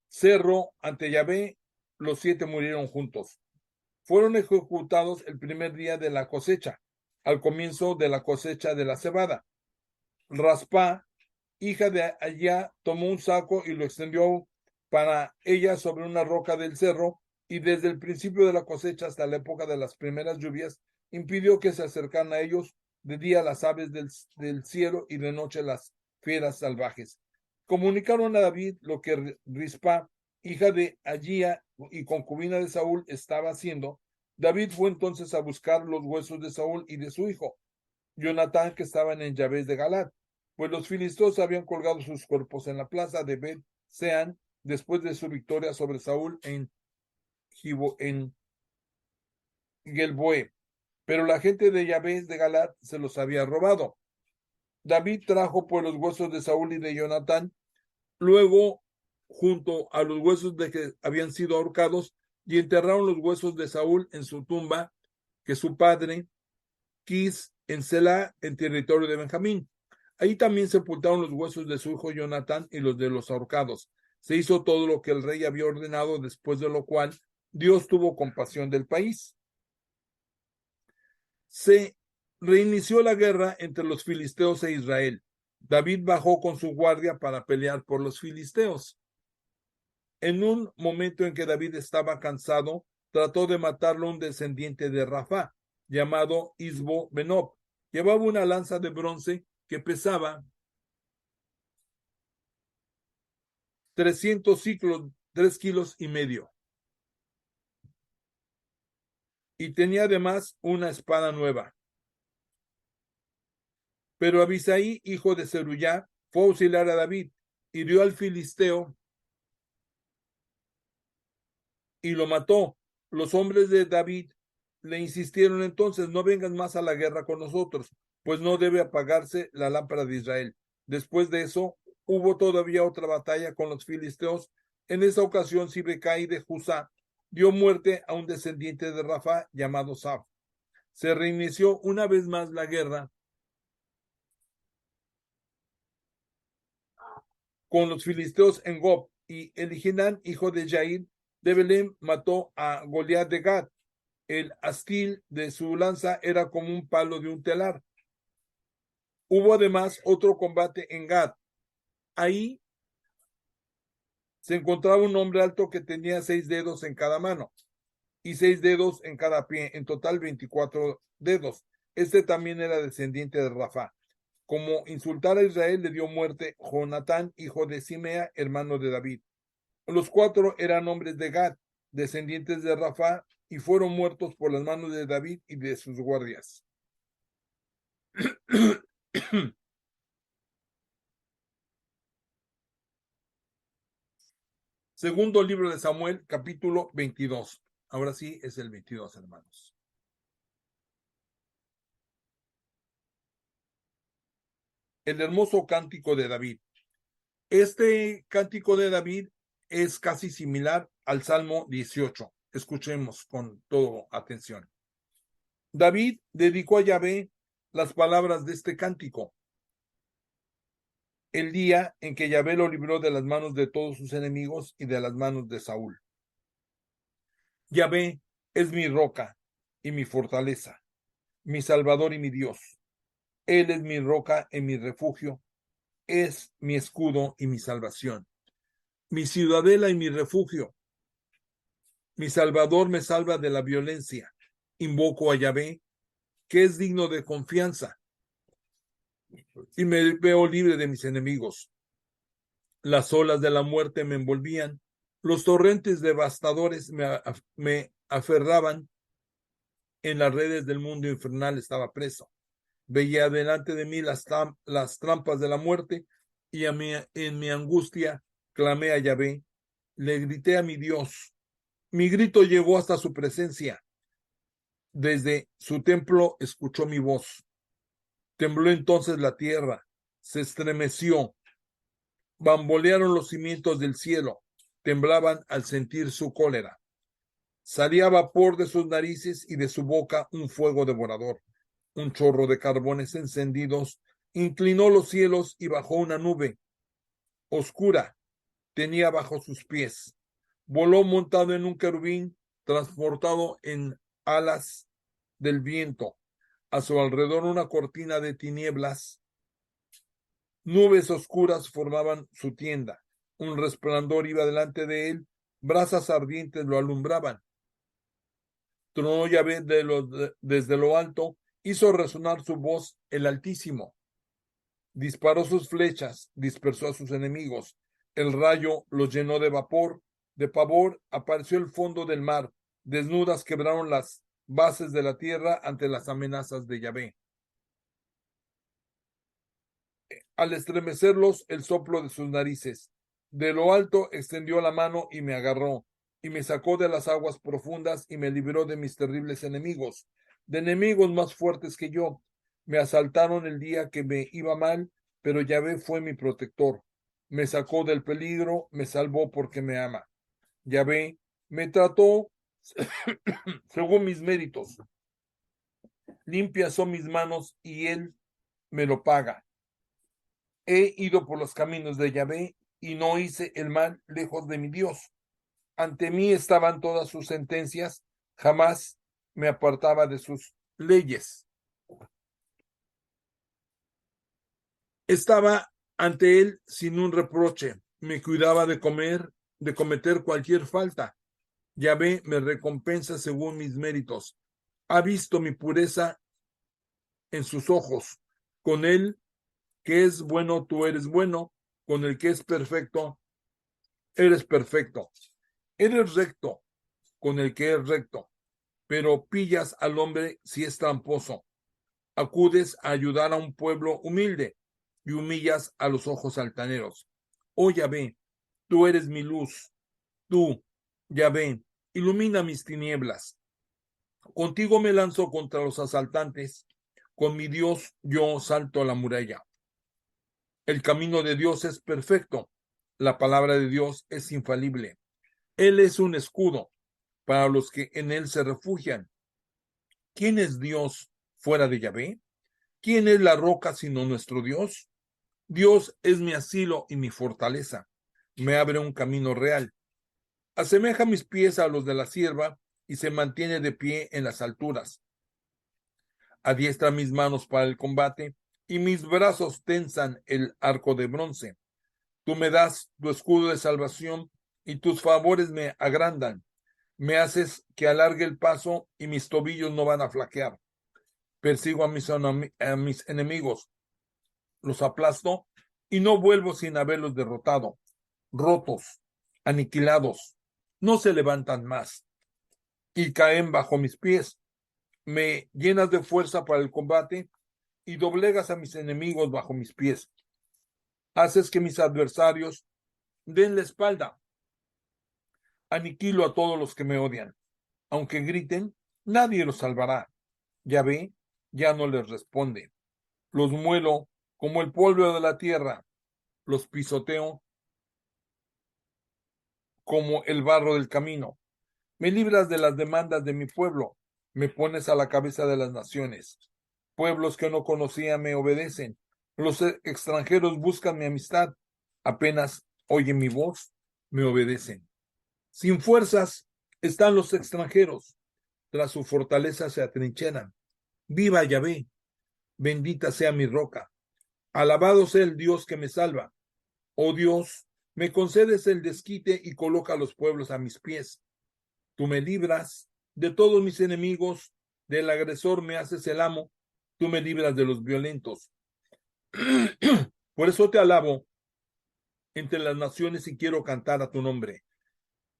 cerro ante Yahvé. Los 7 murieron juntos. Fueron ejecutados el primer día de la cosecha, al comienzo de la cosecha de la cebada. Raspa, hija de Allá, tomó un saco y lo extendió para ella sobre una roca del cerro, y desde el principio de la cosecha hasta la época de las primeras lluvias, impidió que se acercaran a ellos de día las aves del cielo y de noche las fieras salvajes. Comunicaron a David lo que Rispa, hija de Agía y concubina de Saúl, estaba haciendo. David fue entonces a buscar los huesos de Saúl y de su hijo Jonatán, que estaban en Yabes de Galad, pues los filisteos habían colgado sus cuerpos en la plaza de Bet-Sean después de su victoria sobre Saúl en Gelboé, pero la gente de Yabes de Galad se los había robado. David trajo pues los huesos de Saúl y de Jonatán, luego junto a los huesos de que habían sido ahorcados, y enterraron los huesos de Saúl en su tumba que su padre Quis en Selah, en territorio de Benjamín. Ahí también sepultaron los huesos de su hijo Jonatán y los de los ahorcados. Se hizo todo lo que el rey había ordenado, después de lo cual Dios tuvo compasión del país. Se reinició la guerra entre los filisteos e Israel. David bajó con su guardia para pelear por los filisteos. En un momento en que David estaba cansado, trató de matarlo un descendiente de Rafa, llamado Isbo Benob. Llevaba una lanza de bronce que pesaba 300 ciclos, 3,5 kilos, y tenía además una espada nueva. Pero Abisai, hijo de Zeruyá, fue a auxiliar a David, hirió al filisteo y lo mató. Los hombres de David le insistieron entonces: no vengas más a la guerra con nosotros, pues no debe apagarse la lámpara de Israel. Después de eso, hubo todavía otra batalla con los filisteos. En esa ocasión, Sibekai de Husá dio muerte a un descendiente de Rafa llamado Saf. Se reinició una vez más la guerra con los filisteos en Gob, y Eliginán, hijo de Jair de Belén, mató a Goliat de Gad. El astil de su lanza era como un palo de un telar. Hubo además otro combate en Gad. Ahí se encontraba un hombre alto que tenía 6 dedos en cada mano y 6 dedos en cada pie, en total 24 dedos. Este también era descendiente de Rafa. Como insultar a Israel, le dio muerte Jonatán, hijo de Simea, hermano de David. Los 4 eran hombres de Gad, descendientes de Rafa, y fueron muertos por las manos de David y de sus guardias. Segundo libro de Samuel, capítulo 22. Ahora sí es el 22, hermanos. El hermoso cántico de David. Este cántico de David es casi similar al Salmo 18. Escuchemos con toda atención. David dedicó a Yahvé las palabras de este cántico el día en que Yahvé lo libró de las manos de todos sus enemigos y de las manos de Saúl. Yahvé es mi roca y mi fortaleza, mi salvador y mi Dios. Él es mi roca y mi refugio, es mi escudo y mi salvación, mi ciudadela y mi refugio. Mi salvador me salva de la violencia. Invoco a Yahvé, que es digno de confianza, y me veo libre de mis enemigos. Las olas de la muerte me envolvían, los torrentes devastadores me aferraban, en las redes del mundo infernal estaba preso. Veía delante de mí las trampas de la muerte, y en mi angustia clamé a Yahvé, le grité a mi Dios. Mi grito llegó hasta su presencia. Desde su templo escuchó mi voz. Tembló entonces la tierra, se estremeció, bambolearon los cimientos del cielo, temblaban al sentir su cólera. Salía vapor de sus narices y de su boca un fuego devorador. Un chorro de carbones encendidos inclinó los cielos y bajó una nube oscura, tenía bajo sus pies. Voló montado en un querubín, transportado en alas del viento. A su alrededor una cortina de tinieblas. Nubes oscuras formaban su tienda. Un resplandor iba delante de él. Brasas ardientes lo alumbraban. Tronó Yahvé desde lo alto. Hizo resonar su voz el Altísimo. Disparó sus flechas. Dispersó a sus enemigos. El rayo los llenó de vapor. De pavor apareció el fondo del mar. Desnudas quebraron las bases de la tierra ante las amenazas de Yahvé. Al estremecerlos el soplo de sus narices. De lo alto extendió la mano y me agarró, y me sacó de las aguas profundas y me libró de mis terribles enemigos, de enemigos más fuertes que yo. Me asaltaron el día que me iba mal, pero Yahvé fue mi protector. Me sacó del peligro, me salvó porque me ama. Yahvé me trató según mis méritos. Limpias son mis manos y él me lo paga. He ido por los caminos de Yahvé y no hice el mal lejos de mi Dios. Ante mí estaban todas sus sentencias, jamás me apartaba de sus leyes. Estaba ante él sin un reproche, me cuidaba de cometer cualquier falta. Yahvé me recompensa según mis méritos. Ha visto mi pureza en sus ojos. Con él que es bueno, tú eres bueno. Con el que es perfecto, eres perfecto. Eres recto con el que es recto, pero pillas al hombre si es tramposo. Acudes a ayudar a un pueblo humilde y humillas a los ojos altaneros. Oh Yahvé, tú eres mi luz. Tú, Yahvé, ilumina mis tinieblas. Contigo me lanzo contra los asaltantes. Con mi Dios yo salto a la muralla. El camino de Dios es perfecto. La palabra de Dios es infalible. Él es un escudo para los que en él se refugian. ¿Quién es Dios fuera de Yahvé? ¿Quién es la roca sino nuestro Dios? Dios es mi asilo y mi fortaleza. Me abre un camino real. Asemeja mis pies a los de la sierva y se mantiene de pie en las alturas. Adiestra mis manos para el combate y mis brazos tensan el arco de bronce. Tú me das tu escudo de salvación y tus favores me agrandan. Me haces que alargue el paso y mis tobillos no van a flaquear. Persigo a mis enemigos, los aplasto y no vuelvo sin haberlos derrotado. Rotos, aniquilados, no se levantan más. y caen bajo mis pies. Me llenas de fuerza para el combate y doblegas a mis enemigos bajo mis pies. Haces que mis adversarios den la espalda. Aniquilo a todos los que me odian. Aunque griten, nadie los salvará. Yahvé ya no les responde. Los muelo como el polvo de la tierra. Los pisoteo como el barro del camino. Me libras de las demandas de mi pueblo. Me pones a la cabeza de las naciones. Pueblos que no conocía me obedecen. Los extranjeros buscan mi amistad. Apenas oyen mi voz, me obedecen. Sin fuerzas están los extranjeros. Tras su fortaleza se atrincheran. Viva Yahvé, bendita sea mi roca. Alabado sea el Dios que me salva. Oh Dios, me concedes el desquite y coloca a los pueblos a mis pies. Tú me libras de todos mis enemigos, del agresor me haces el amo, tú me libras de los violentos. Por eso te alabo entre las naciones y quiero cantar a tu nombre.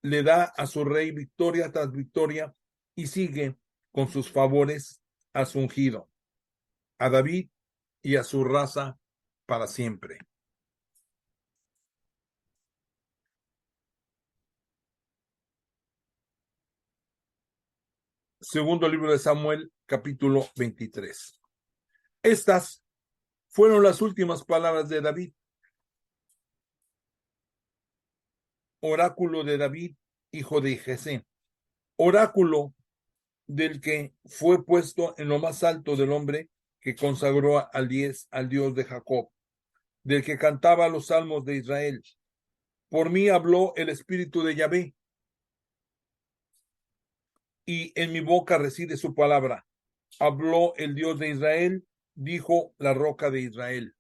Le da a su rey victoria tras victoria y sigue con sus favores a su ungido, a David y a su raza para siempre. Segundo libro de Samuel, capítulo 23. Estas fueron las últimas palabras de David, oráculo de David, hijo de Jesé, oráculo del que fue puesto en lo más alto del hombre que consagró al Dios de Jacob, del que cantaba los salmos de Israel. Por mí habló el espíritu de Yahvé, y en mi boca reside su palabra. Habló el Dios de Israel, dijo la roca de Israel.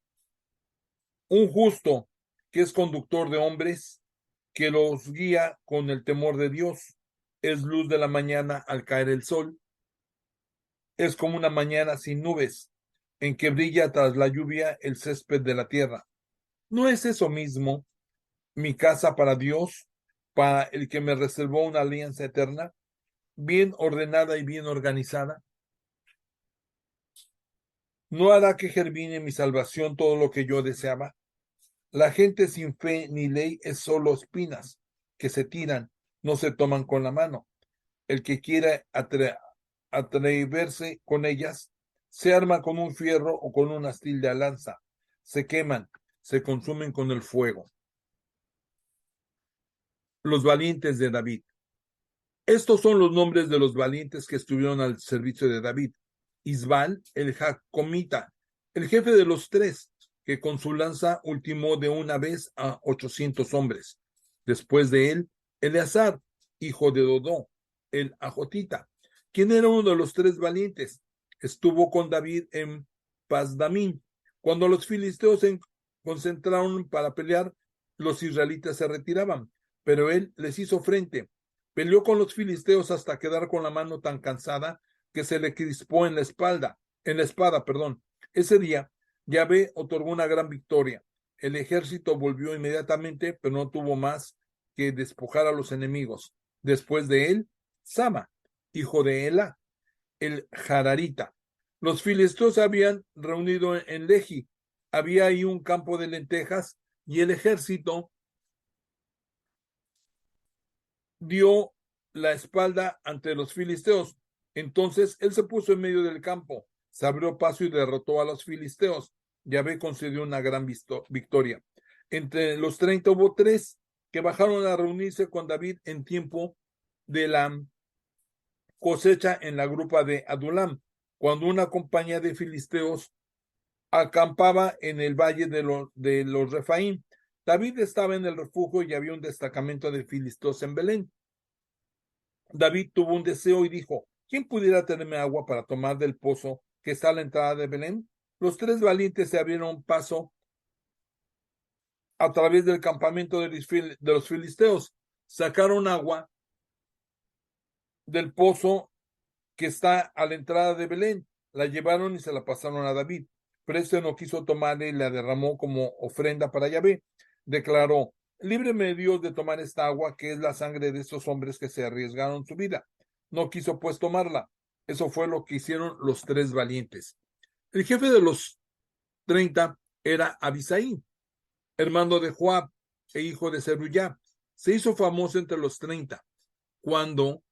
Un justo que es conductor de hombres, que los guía con el temor de Dios, es luz de la mañana al caer el sol, es como una mañana sin nubes, en que brilla tras la lluvia el césped de la tierra. ¿No es eso mismo mi casa para Dios, para el que me reservó una alianza eterna, bien ordenada y bien organizada? ¿No hará que germine mi salvación todo lo que yo deseaba? La gente sin fe ni ley es solo espinas que se tiran, no se toman con la mano. El que quiera atreverse con ellas, se arma con un fierro o con un astil de lanza. Se queman, se consumen con el fuego. Los valientes de David. Estos son los nombres de los valientes que estuvieron al servicio de David. Isbal, el Jacomita, el jefe de los tres, que con su lanza ultimó de una vez a 800 hombres. Después de él, Eleazar, hijo de Dodó, el Ajotita, quien era uno de los tres valientes. Estuvo con David en Pasdamín. Cuando los filisteos se concentraron para pelear, los israelitas se retiraban, pero él les hizo frente. Peleó con los filisteos hasta quedar con la mano tan cansada que se le crispó en la espada. Ese día, Yahvé otorgó una gran victoria. El ejército volvió inmediatamente, pero no tuvo más que despojar a los enemigos. Después de él, Sama, hijo de Ela, el Jararita. Los filisteos se habían reunido en Lehi. Había ahí un campo de lentejas y el ejército dio la espalda ante los filisteos. Entonces él se puso en medio del campo, se abrió paso y derrotó a los filisteos. Yahvé concedió una gran victoria. Entre los 30 hubo 3 que bajaron a reunirse con David en tiempo de la cosecha en la grupa de Adulam, cuando una compañía de filisteos acampaba en el valle de los Refaim. David estaba en el refugio y había un destacamento de filisteos en Belén. David tuvo un deseo y dijo: ¿quién pudiera tenerme agua para tomar del pozo que está a la entrada de Belén? Los 3 valientes se abrieron paso a través del campamento de los filisteos, sacaron agua del pozo que está a la entrada de Belén, la llevaron y se la pasaron a David, pero este no quiso tomarla y la derramó como ofrenda para Yahvé. Declaró: líbreme Dios de tomar esta agua, que es la sangre de estos hombres que se arriesgaron su vida. no quiso pues tomarla. Eso fue lo que hicieron los 3 valientes. El jefe de los 30 era Abisai, hermano de Joab e hijo de Zeruyá. Se hizo famoso entre los 30 cuando,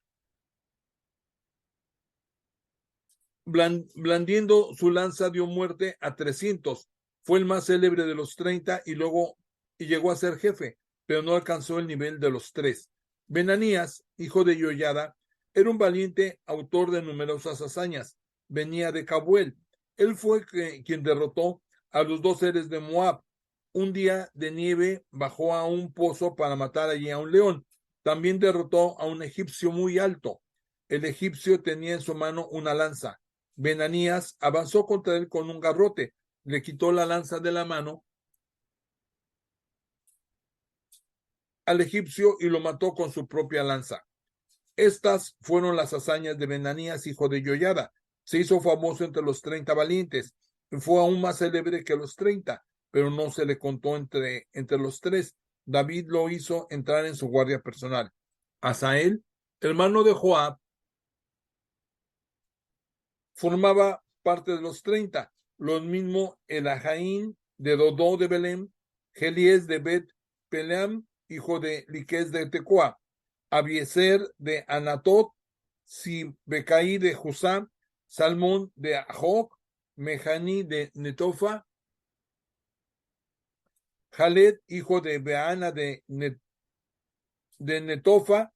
blandiendo su lanza, dio muerte a 300. Fue el más célebre de los 30 y llegó a ser jefe, pero no alcanzó el nivel de los 3. Benanías, hijo de Yoyada, era un valiente autor de numerosas hazañas. Venía de Cabuel. Él fue quien derrotó a los 2 seres de Moab. Un día de nieve bajó a un pozo para matar allí a un león. También derrotó a un egipcio muy alto. El egipcio tenía en su mano una lanza. Benanías avanzó contra él con un garrote, le quitó la lanza de la mano al egipcio y lo mató con su propia lanza. Estas fueron las hazañas de Benanías, hijo de Yoyada. Se hizo famoso entre los 30 valientes. Fue aún más célebre que los 30, pero no se le contó entre los 3. David lo hizo entrar en su guardia personal. Asael, hermano de Joab, formaba parte de los 30. Lo mismo Elajaín de Dodó de Belén, Gelies de Bet Peleam, hijo de Liqués de Tecoa, Abiezer de Anatot, Sibecaí de Jusá, Salmón de Ajoc, Mejani de Netofa, Jaled, hijo de Beana de Netofa,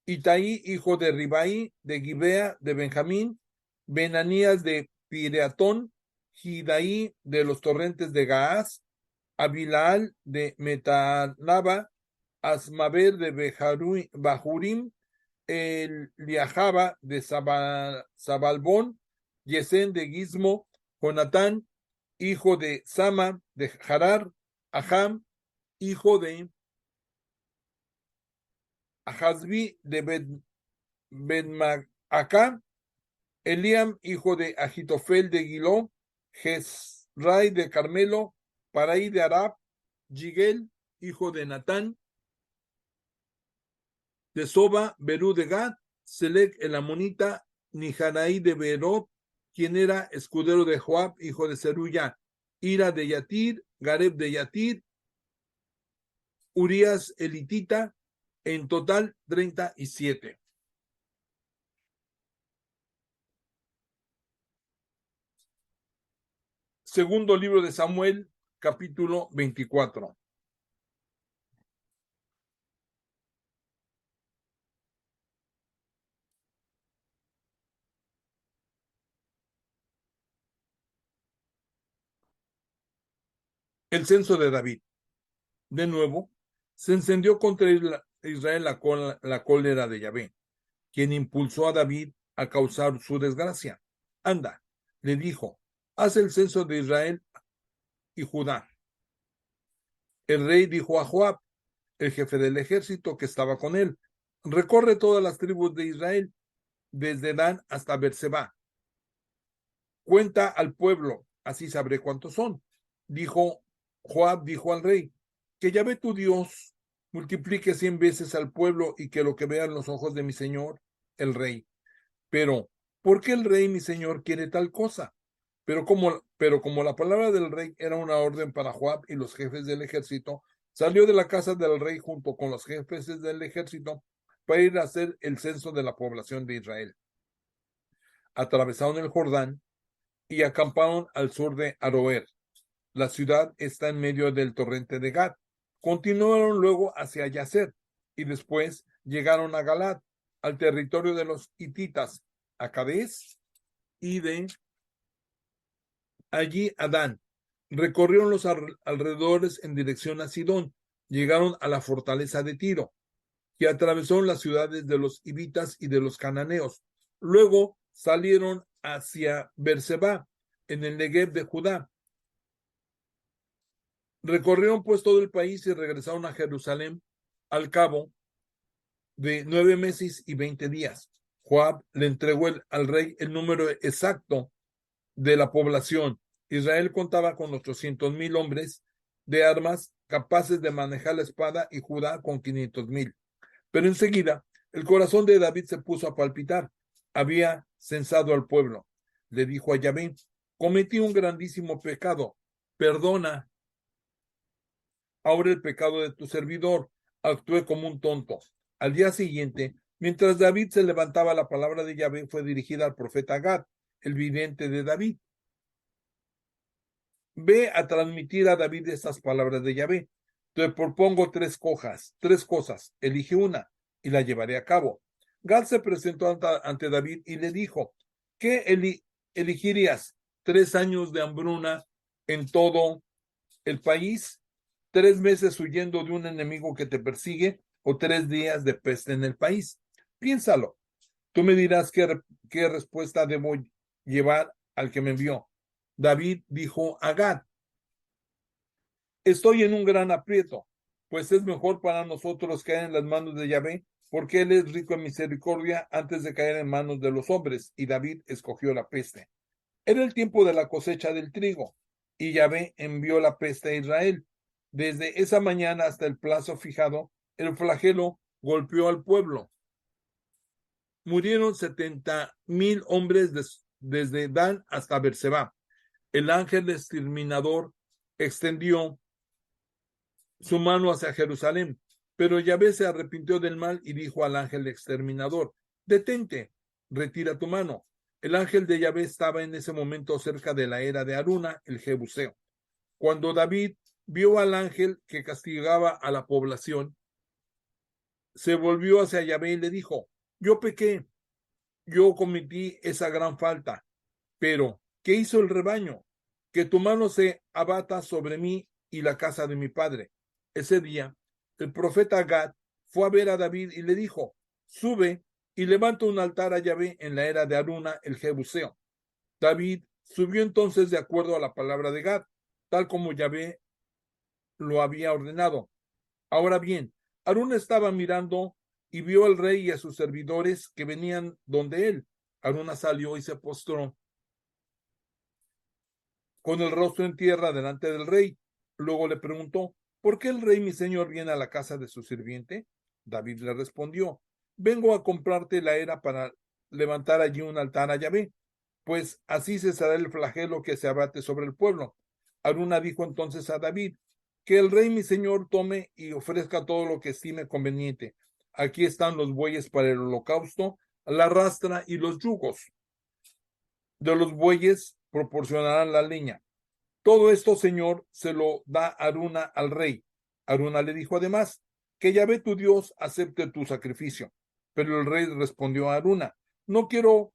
Itaí, hijo de Ribai, de Gibea, de Benjamín, Benanías de Pireatón, Gidaí de los torrentes de Gaás, Abilaal de Metanaba, Asmaver de Bahurim, Eliahaba de Sabalbón, Yesen de Gizmo, Jonatán, hijo de Sama de Harar, Aham, hijo de Ahazbi de Benmacá, Eliam, hijo de Agitofel de Giló, Jezrai de Carmelo, Paraí de Arab, Yigel, hijo de Natán, de Soba, Berú de Gad, Selec el Amonita, Niharaí de Berot, quien era escudero de Joab, hijo de Zeruya, Ira de Yatir, Gareb de Yatir, Urias elitita, en total 37. Segundo libro de Samuel, capítulo 24. El censo de David. De nuevo, se encendió contra Israel la cólera de Yahvé, quien impulsó a David a causar su desgracia. Anda, le dijo, haz el censo de Israel y Judá. El rey dijo a Joab, el jefe del ejército que estaba con él, recorre todas las tribus de Israel, desde Dan hasta Berseba. Cuenta al pueblo, así sabré cuántos son. Joab dijo al rey, que Yahvé tu Dios multiplique 100 veces al pueblo y que lo que vean los ojos de mi señor, el rey. Pero, ¿por qué el rey, mi señor, quiere tal cosa? Pero como la palabra del rey era una orden para Joab y los jefes del ejército, salió de la casa del rey junto con los jefes del ejército para ir a hacer el censo de la población de Israel. Atravesaron el Jordán y acamparon al sur de Aroer. La ciudad está en medio del torrente de Gad. Continuaron luego hacia Yazer y después llegaron a Galad, al territorio de los hititas, a Cadés y de allí a Dan. Recorrieron los alrededores en dirección a Sidón. Llegaron a la fortaleza de Tiro, que atravesaron las ciudades de los hivitas y de los cananeos. Luego salieron hacia Berseba, en el Negev de Judá. Recorrieron pues todo el país y regresaron a Jerusalén al cabo de 9 meses y 20 días. Joab le entregó al rey el número exacto de la población. Israel contaba con 800,000 hombres de armas capaces de manejar la espada y Judá con 500,000. Pero enseguida El corazón de David se puso a palpitar. Había censado al pueblo. Le dijo a Yahvé: cometí un grandísimo pecado. Perdona ahora el pecado de tu servidor. Actué como un tonto. Al día siguiente, mientras David se levantaba, la palabra de Yahvé fue dirigida al profeta Gad, el vidente de David. Ve a transmitir a David estas palabras de Yahvé. Te propongo tres cosas. Elige una y la llevaré a cabo. Gad se presentó ante David y le dijo: ¿qué elegirías? ¿3 años de hambruna en todo el país? ¿3 meses huyendo de un enemigo que te persigue? ¿O 3 días de peste en el país? Piénsalo. Tú me dirás qué respuesta debo llevar al que me envió. David dijo a Gad: estoy en un gran aprieto, pues es mejor para nosotros caer en las manos de Yahvé, porque él es rico en misericordia, antes de caer en manos de los hombres. Y David escogió la peste. Era el tiempo de la cosecha del trigo, y Yahvé envió la peste a Israel. Desde esa mañana hasta el plazo fijado, el flagelo golpeó al pueblo. Murieron 70,000 hombres desde Dan hasta Berseba. El ángel exterminador extendió su mano hacia Jerusalén, pero Yahvé se arrepintió del mal y dijo al ángel exterminador: detente, retira tu mano. El ángel de Yahvé estaba en ese momento cerca de la era de Aruna, el Jebuseo. Cuando David vio al ángel que castigaba a la población, se volvió hacia Yahvé y le dijo: yo pequé, yo cometí esa gran falta, pero ¿qué hizo el rebaño? Que tu mano se abata sobre mí y la casa de mi padre. Ese día, el profeta Gad fue a ver a David y le dijo: sube y levanta un altar a Yahvé en la era de Aruna, el Jebuseo. David subió entonces de acuerdo a la palabra de Gad, tal como Yahvé lo había ordenado. Ahora bien, Aruna estaba mirando y vio al rey y a sus servidores que venían donde él. Aruna salió y se postró con el rostro en tierra delante del rey. Luego le preguntó: ¿por qué el rey mi señor viene a la casa de su sirviente? David le respondió: vengo a comprarte la era para levantar allí un altar a Yahvé, pues así cesará el flagelo que se abate sobre el pueblo. Aruna dijo entonces a David: que el rey mi señor tome y ofrezca todo lo que estime conveniente. Aquí están los bueyes para el holocausto, la rastra y los yugos de los bueyes proporcionarán la leña. Todo esto, señor, se lo da Aruna al rey. Aruna le dijo además: que Yahvé tu Dios acepte tu sacrificio. Pero el rey respondió a Aruna: no quiero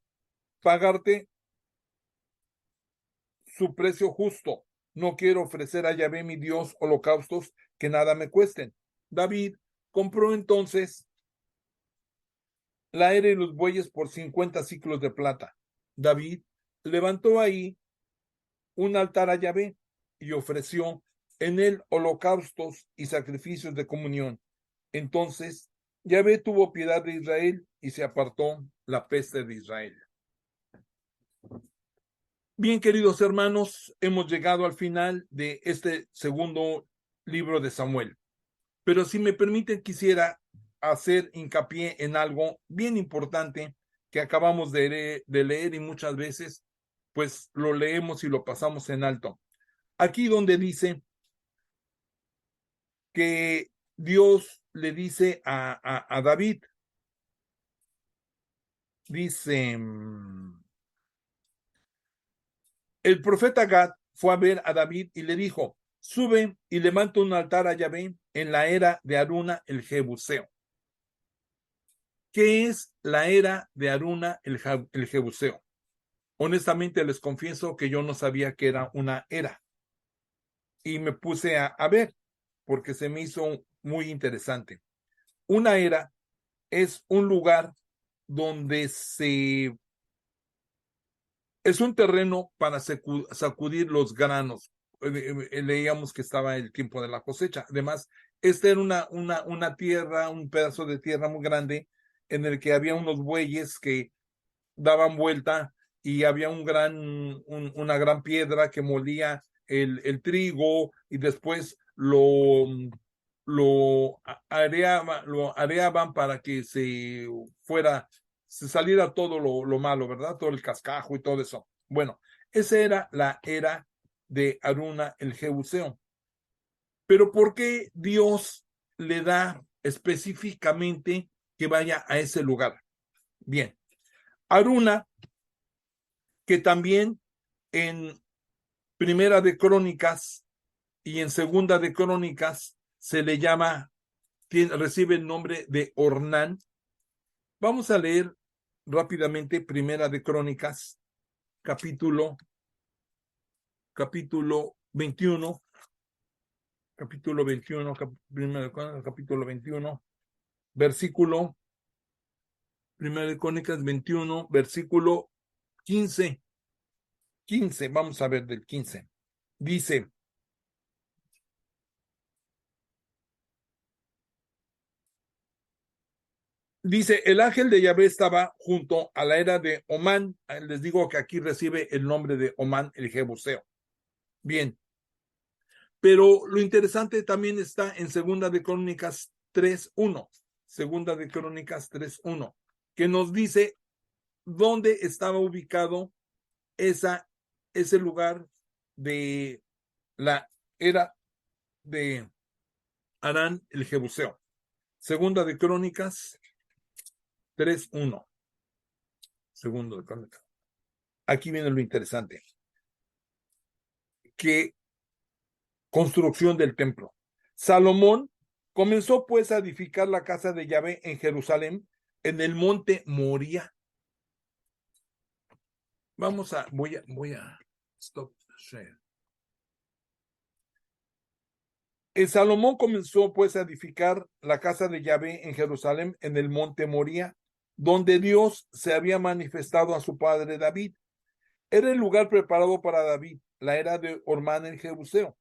pagarte su precio justo. No quiero ofrecer a Yahvé mi Dios holocaustos que nada me cuesten. David compró entonces la era y los bueyes por 50 siclos de plata. David levantó ahí un altar a Yahvé y ofreció en él holocaustos y sacrificios de comunión. Entonces Yahvé tuvo piedad de Israel y se apartó la peste de Israel. Bien, queridos hermanos, hemos llegado al final de este segundo libro de Samuel. Pero si me permiten, quisiera hacer hincapié en algo bien importante que acabamos de leer y muchas veces pues lo leemos y lo pasamos en alto. Aquí donde dice que Dios le dice a David, dice, el profeta Gad fue a ver a David y le dijo: sube y levanta un altar a Yahvé en la era de Aruna el Jebuseo. ¿Qué es la era de Aruna el Jebuseo? Honestamente les confieso que yo no sabía que era una era y me puse a ver porque se me hizo muy interesante. Una era es un lugar donde es un terreno para sacudir los granos. Leíamos que estaba el tiempo de la cosecha. Además, esta era una tierra, un pedazo de tierra muy grande en el que había unos bueyes que daban vuelta y había una gran piedra que molía el trigo y después lo areaban para que se saliera todo lo malo, ¿verdad? Todo el cascajo y todo eso. Bueno, esa era la era de Aruna el Jebuseo. Pero ¿por qué Dios le da específicamente que vaya a ese lugar? Bien, Aruna, que también en Primera de Crónicas y en Segunda de Crónicas se le llama, recibe el nombre de Ornán. Vamos a leer rápidamente Primera de Crónicas, capítulo 21, capítulo 21, versículo, Primera de Crónicas 21, versículo 15, vamos a ver del 15. Dice, el ángel de Yahvé estaba junto a la era de Omán. Les digo que aquí recibe el nombre de Omán el Jebuseo. Bien, pero lo interesante también está en Segunda de Crónicas 3:1. Segunda de Crónicas 3:1, que nos dice dónde estaba ubicado ese lugar de la era de Harán el Jebuseo. Segunda de Crónicas 3:1. Segundo de Crónicas. Aquí viene lo interesante. Que construcción del templo. Salomón comenzó pues a edificar la casa de Yahvé en Jerusalén, en el monte Moría. Voy a stop share. Salomón comenzó pues a edificar la casa de Yahvé en Jerusalén, en el monte Moría, donde Dios se había manifestado a su padre David. Era el lugar preparado para David, la era de Ormán el Jebuseo.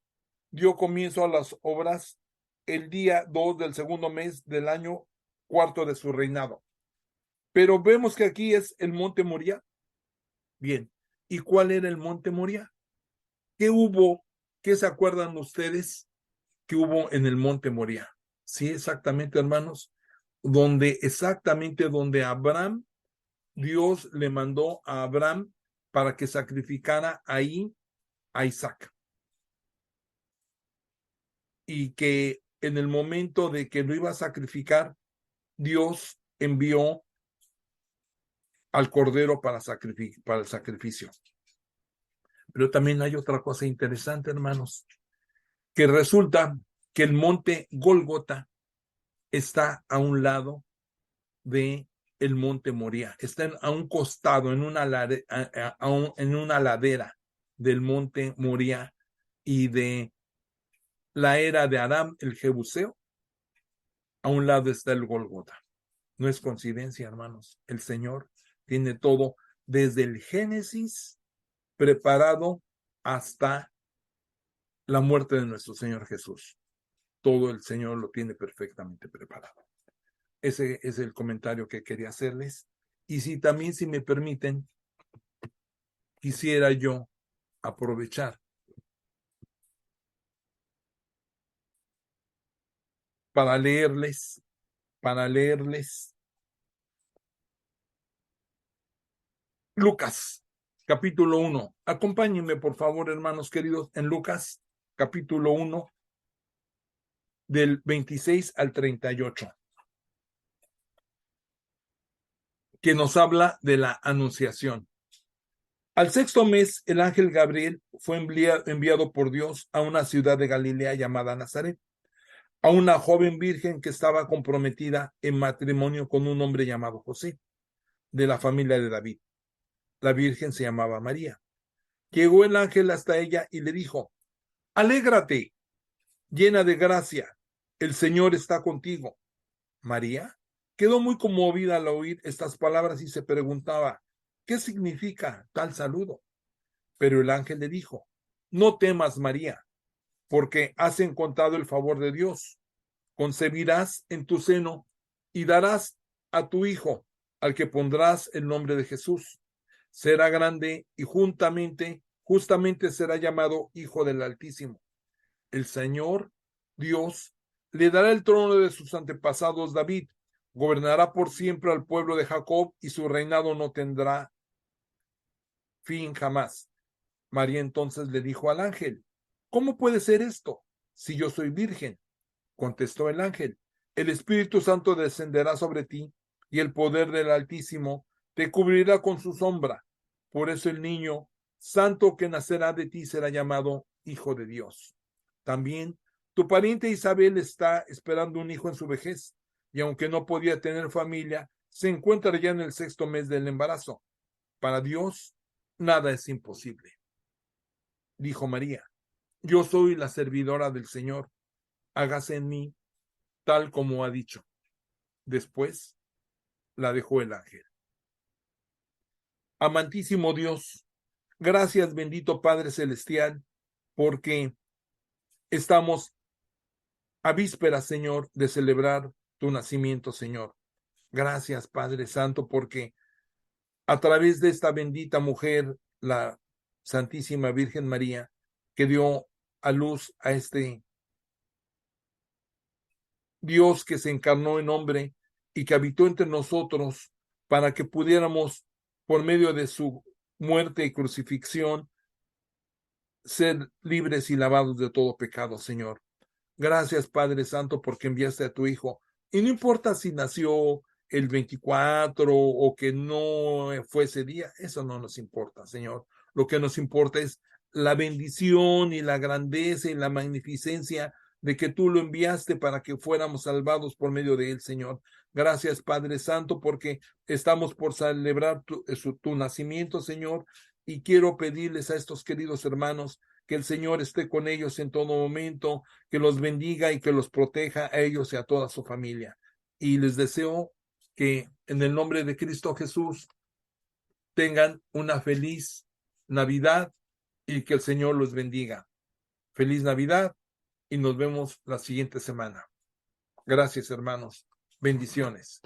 Dio comienzo a las obras el día 2 del segundo mes del año cuarto de su reinado. Pero vemos que aquí es el monte Moría. Bien, ¿y cuál era el monte Moría? ¿Qué hubo? ¿Qué se acuerdan ustedes que hubo en el monte Moría? Sí, exactamente, hermanos, donde Abraham, Dios le mandó a Abraham para que sacrificara ahí a Isaac. Y que en el momento de que lo iba a sacrificar, Dios envió al cordero para el sacrificio. Pero también hay otra cosa interesante, hermanos, que resulta que el monte Gólgota está a un lado de el monte Moría, está a un costado, en una ladera del monte Moría y de la era de Aram el Jebuseo. A un lado está el Gólgota. No es coincidencia, hermanos. El Señor tiene todo desde el Génesis preparado hasta la muerte de nuestro Señor Jesús. Todo el Señor lo tiene perfectamente preparado. Ese es el comentario que quería hacerles. Y si me permiten, quisiera yo aprovechar para leerles Lucas, capítulo 1. Acompáñenme, por favor, hermanos queridos, en Lucas, capítulo 1, del 26 al 38, que nos habla de la anunciación. Al sexto mes, el ángel Gabriel fue enviado por Dios a una ciudad de Galilea llamada Nazaret, a una joven virgen que estaba comprometida en matrimonio con un hombre llamado José, de la familia de David. La virgen se llamaba María. Llegó el ángel hasta ella y le dijo: Alégrate, llena de gracia, el Señor está contigo. María quedó muy conmovida al oír estas palabras y se preguntaba: ¿qué significa tal saludo? Pero el ángel le dijo: no temas, María, porque has encontrado el favor de Dios. Concebirás en tu seno y darás a tu hijo, al que pondrás el nombre de Jesús. Será grande y justamente será llamado Hijo del Altísimo. El Señor Dios Le dará el trono de sus antepasados David. Gobernará por siempre al pueblo de Jacob y su reinado no tendrá fin jamás. María entonces le dijo al ángel: ¿Cómo puede ser esto, si yo soy virgen? Contestó el ángel: El Espíritu Santo descenderá sobre ti, y el poder del Altísimo te cubrirá con su sombra. Por eso el niño santo que nacerá de ti será llamado Hijo de Dios. También tu pariente Isabel está esperando un hijo en su vejez, y aunque no podía tener familia, se encuentra ya en el 6º mes del embarazo. Para Dios nada es imposible. Dijo María: Yo soy la servidora del Señor, hágase en mí tal como ha dicho. Después la dejó el ángel. Amantísimo Dios, gracias, bendito Padre Celestial, porque estamos a vísperas, Señor, de celebrar tu nacimiento, Señor. Gracias, Padre Santo, porque a través de esta bendita mujer, la Santísima Virgen María, que dio a luz a este Dios que se encarnó en hombre y que habitó entre nosotros para que pudiéramos, por medio de su muerte y crucifixión, ser libres y lavados de todo pecado, Señor. Gracias, Padre Santo, porque enviaste a tu Hijo. Y no importa si nació el 24 o que no fue ese día, eso no nos importa, Señor. Lo que nos importa es la bendición y la grandeza y la magnificencia de que tú lo enviaste para que fuéramos salvados por medio de él, Señor. Gracias, Padre Santo, porque estamos por celebrar tu nacimiento, Señor, y quiero pedirles a estos queridos hermanos que el Señor esté con ellos en todo momento, que los bendiga y que los proteja a ellos y a toda su familia. Y les deseo que en el nombre de Cristo Jesús tengan una feliz Navidad y que el Señor los bendiga. Feliz Navidad y nos vemos la siguiente semana. Gracias, hermanos. Bendiciones.